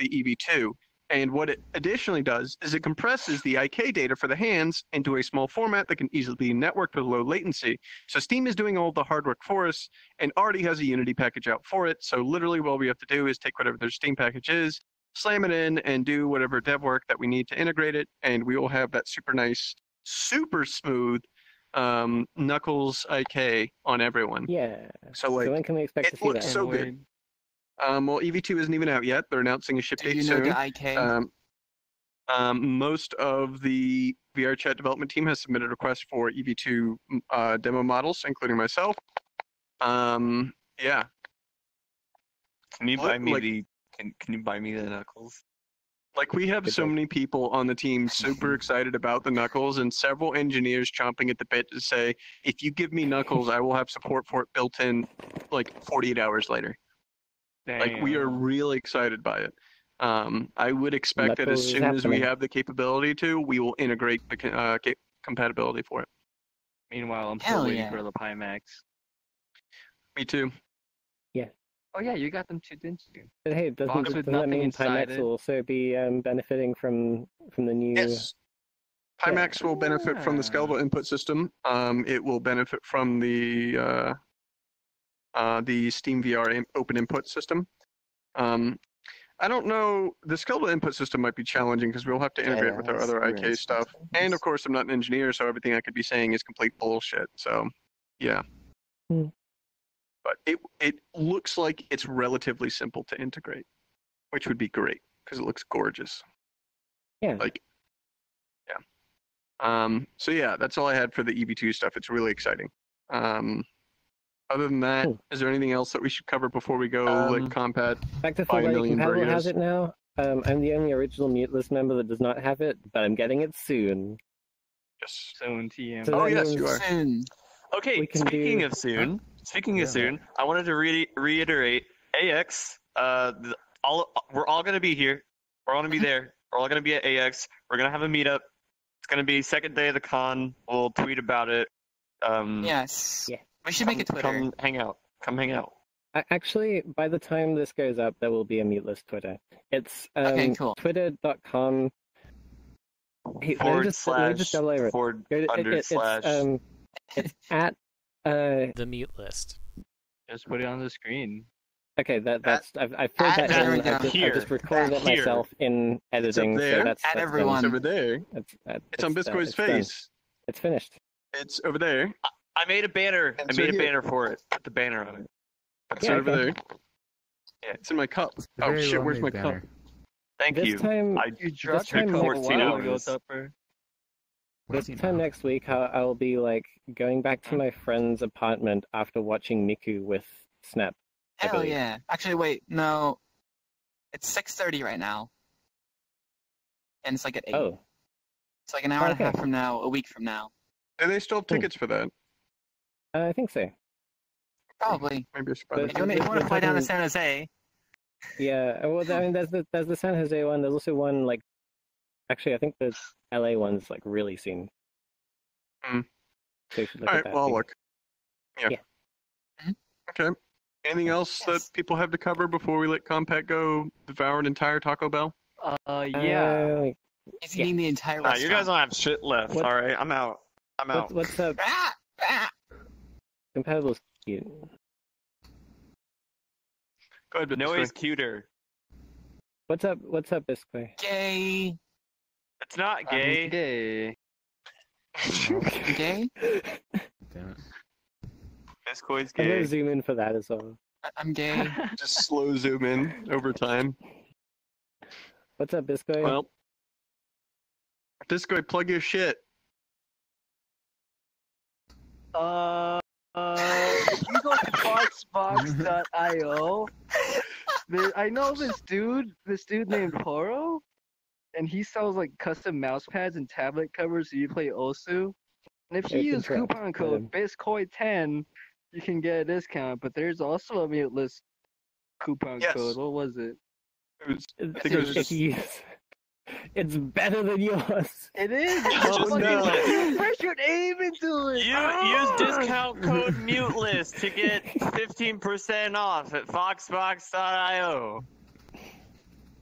EV2. And what it additionally does is it compresses the IK data for the hands into a small format that can easily be networked with low latency. So Steam is doing all the hard work for us and already has a Unity package out for it. So literally what we have to do is take whatever their Steam package is, slam it in, and do whatever dev work that we need to integrate it, and we will have that super nice, super smooth Knuckles IK on everyone. Yeah. So like, when can we expect to it see looks that? so good. Well, EV2 isn't even out yet. They're announcing a ship Do date you know soon. the IK? Most of the VRChat development team has submitted requests for EV2 demo models, including myself. Yeah. Can you buy me Like- the? Can you buy me the Knuckles? Like, we have so many people on the team super excited about the Knuckles, and several engineers chomping at the bit to say, if you give me Knuckles, I will have support for it built in like 48 hours later. Like, we are really excited by it. I would expect that as Knuckles is soon as we happening. have the capability to, we will integrate the compatibility for it. Meanwhile, I'm Hell still waiting yeah. for the Pimax. Me too. Oh yeah, you got them too, didn't you? But hey, Box doesn't with that nothing mean inside Pimax it. will also be benefiting from the new? Yes. Pimax will benefit from the skeletal input system. It will benefit from the Steam VR open input system. I don't know. The skeletal input system might be challenging because we'll have to integrate with our other IK stuff. And of course, I'm not an engineer, so everything I could be saying is complete bullshit. So, yeah. But it looks like it's relatively simple to integrate, which would be great because it looks gorgeous. Yeah. Like, yeah. So yeah, that's all I had for the EV2 stuff. It's really exciting. Other than that, is there anything else that we should cover before we go like Compat? Back to buy a full million compatible has burritos? it now. I'm the only original mute list member that does not have it, but I'm getting it soon. Yes. Soon TM. So Oh that yes, means you are. Soon. Okay, We can speaking do- of soon, Yeah. I wanted to reiterate AX. We're all gonna be here. We're all gonna be there. We're all gonna be at AX. We're gonna have a meetup. It's gonna be second day of the con. We'll tweet about it. Yes. Yeah. We should make a Twitter. Come hang out. Come hang out. Actually, by the time this goes up, there will be a mute list Twitter. It's Okay, cool. twitter.com. Hey, let me Forward just- let me slash just double over it. forward Go to- under slash. It's at The mute list. Just put it on the screen. okay. That's I filled at that in. everyone I here. just recorded it Here. myself in editing. there. So that's At that's everyone. It's over there. It's on done. Biskoi's It's done. face. It's finished. It's over there. I made a banner. And I so made a here. banner for it. Put the banner on it. It's Yeah, over okay. there. Yeah, it's in my cup. It's a Oh very shit, where's my well-made cup? banner. Thank This you. time, You this dropped time your cup a 14 while ago, hours. Tupper. this 14 time hours. next week, I'll be like going back to my friend's apartment after watching Miku with Snap. I Hell believe. yeah. Actually, wait, no. It's 6:30 right now. And it's like at 8. Oh, It's like an hour and a Okay. half from now, a week from now. Do they still have tickets for that? I think so. Probably. Maybe I should buy But- If that. you want to fly down to talking- San Jose, Yeah. Well, I mean, there's the San Jose one. There's also one like, actually, I think the LA one's like really soon. Hmm. So you should look All at right, that well, I'll too. look. Yeah. Yeah. Mhm. Okay. Anything else Yes. that people have to cover before we let Compat go devour an entire Taco Bell? Yeah. if you need the entire Nah, restaurant. you guys don't have shit left. What- All right, I'm out. I'm out. What's up? Ah! Ah! Compatible's cute. Go ahead, Noe's Biskoi. cuter. What's up, Biskoi? Gay. It's not gay. I'm gay. Gay? Damn it. Biskoi's I'm gonna gay. zoom in for that as well. I'm gay. Just slow zoom in over time. What's up, Biskoi? Well, Biskoi, plug your shit. If you go to boxbox.io, I know this dude named Horo, and he sells like custom mouse pads and tablet covers so you play Osu. And if you Yeah, use control. coupon code BISKOI10, you can get a discount, but there's also a mute list coupon Yes. code. What was it? It was, I think it was just. It's better than yours. It is! Just Fucking- no. you press your aim into it! Use discount code MUTELIST to get 15% off at foxbox.io.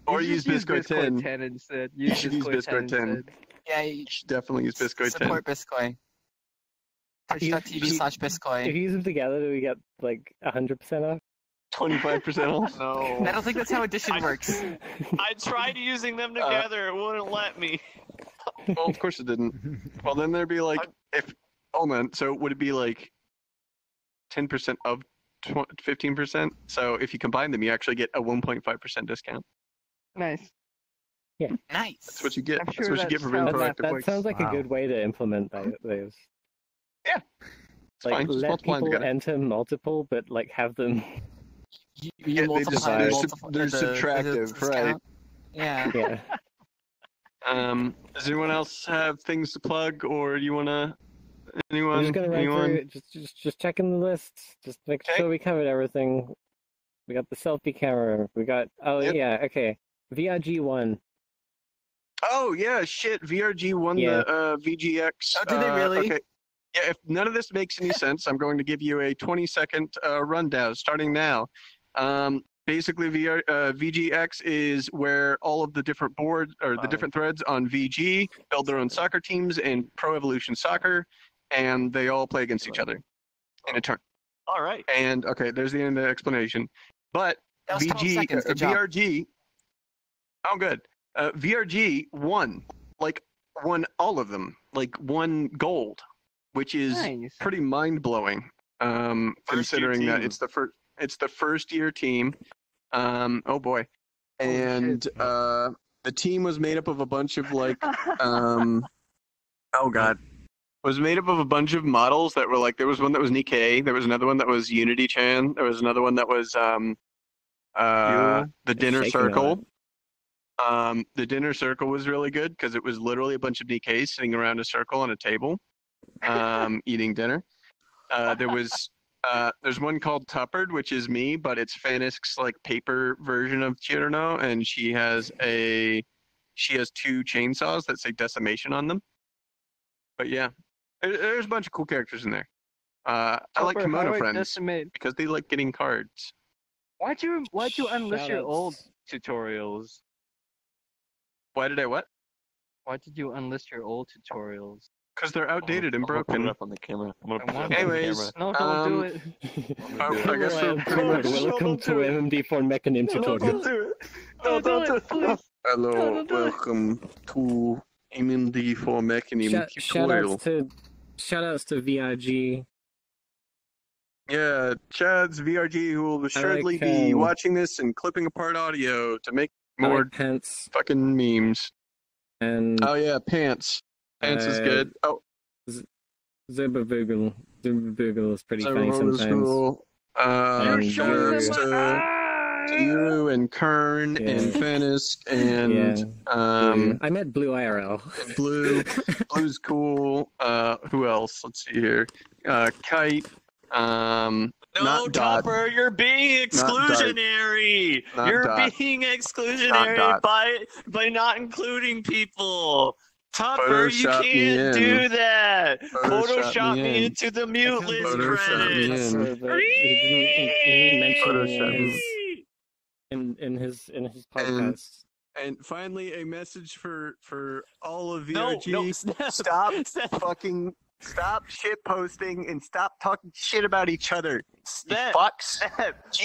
Or You use should Biskoi 10. 10 instead. You should use Biskoi 10. instead. Yeah, you You should definitely use Biskoi 10. support Biscoy. Twitch.tv/Biscoy. If you use them together, do we get like 100% off? 25% off. No. I don't think that's how addition works. I tried using them together. It wouldn't let me. Well, of course it didn't. Well, then there'd be like, if, oh man, so would it be like 10% of 15%? So if you combine them, you actually get a 1.5% discount. Nice. Nice. That's what you get. I'm That's sure what you get for being that's how proactive. that That sounds like Wow. a good way to implement those. It's Like fine. Just let multiply them people together. enter multiple, but like have them. You Yeah, they just- multiply they're multiple- they're the subtractive, discount. right. Yeah. Yeah. Does anyone else have things to plug, or do you wanna? I'm Anyone? just gonna run Anyone? through. Just checking the list. Just make Okay. sure we covered everything. We got the selfie camera. We got Yep. yeah, okay. VRG won. Oh yeah, shit. VRG won Yeah. the VGX. Oh, did they really? Okay. Yeah, if none of this makes any sense, I'm going to give you a 20-second rundown starting now. Basically, VGX is where all of the different boards or the different threads on VG build their own soccer teams in Pro Evolution Soccer, and they all play against each other in a turn. All right. And okay, there's the end of the explanation. But That was 12 seconds. Good job. VRG, oh good. VRG won all of them, won gold, which is Nice. pretty mind blowing. Considering that team. it's the first year team. Oh boy, and the team was made up of a bunch of oh god, was made up of a bunch of models that were there was one that was Nikkei, there was another one that was Unity-chan, there was another one that was the Dinner shaking Circle. The Dinner Circle was really good because it was literally a bunch of Nikkeis sitting around a circle on a table, eating dinner. There's one called Tupper, which is me, but it's Fanisk's paper version of NoeNoe, and she has 2 chainsaws that say decimation on them. But yeah, there's a bunch of cool characters in there. I like Tupper, how Kimono do I friends decimate? because they like getting cards. Why'd you unlist your old Shoutouts. tutorials? Why did I what? Why did you unlist your old tutorials? Because they're outdated and I'm gonna put it broken. up on the camera. I'm gonna I put it want up on the Anyways, camera. No, don't do Um, it. I guess we're pretty much. Welcome to MMD4 Mechanim tutorial. do it. No, don't do it, please. Hello, don't do it. welcome to MMD4 Mechanim tutorial. Shoutouts to VRG. Yeah, Chad's VRG, who will assuredly like, be watching this and clipping apart audio to make more Pants fucking memes. and Oh yeah, Pants. Pants is good. Oh, Zubaboogle. Zubaboogle is pretty funny Zerbo was sometimes. cool. And, Thanks to Yuru and Kern and Fanisk and I met Blue IRL. Blue. Blue's cool. Who else? Let's see here. Kite. No, Not Dot. Tupper, you're being exclusionary. Not You're Dot. being Not exclusionary Dot. by not including people. Tupper, you Photoshop me can't in. do that. Photoshop Photoshop me me in. into the mute list Photoshop me credits. in. He mentioned Photoshop. in his podcast. And finally, a message for all of No, VRG. Snep. Stop shit posting and stop talking shit about each other. Snep. Fucks.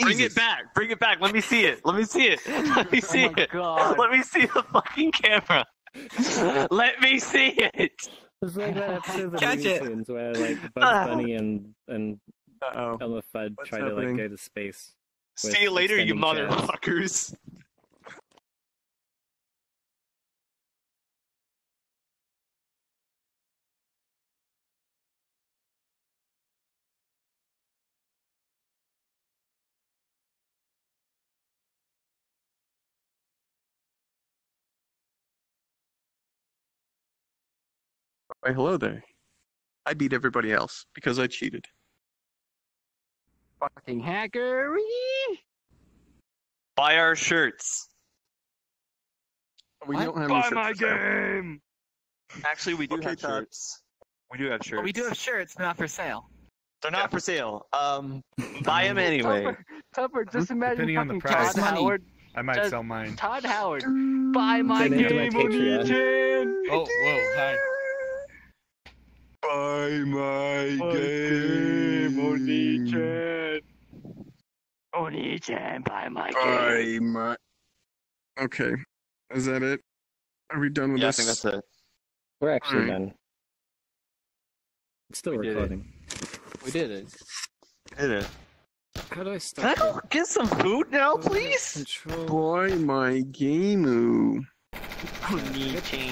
Bring Jesus. it back. Bring it back. Let me see it. Let me see it. Let me see my it. God. Let me see the fucking camera. Let me see it. It's like that episode of Catch Looney it. Tunes where Bugs Bunny and Uh-oh. Elmer Fudd What's try happening? to go to space. with See you later, you extending chairs. motherfuckers. Why, hello there. I beat everybody else because I cheated. Fucking hacker. Buy our shirts. We What? don't have any Buy shirts my for sale. game. Actually, we do Okay, have Todd. shirts. We do have shirts. But we do have shirts, but not for sale. They're not for sale. Buy them anyway. Tupper, just imagine Depending on the fucking price. Todd Money. Howard. I might Just- sell mine. Todd Howard. Buy my Donate to my game, Patreon. Oni-chan. Oh, whoa, hi. Buy my My game. game, Oni-chan. Oni-chan, buy my game. Buy my. Okay. Is that it? Are we done with Yeah, I this? think that's it. We're actually Alright. done. It's still We did it. recording. We did it. Did it. How do I Can I stop? go get some food now, please? Control. Buy my game. Oni-chan.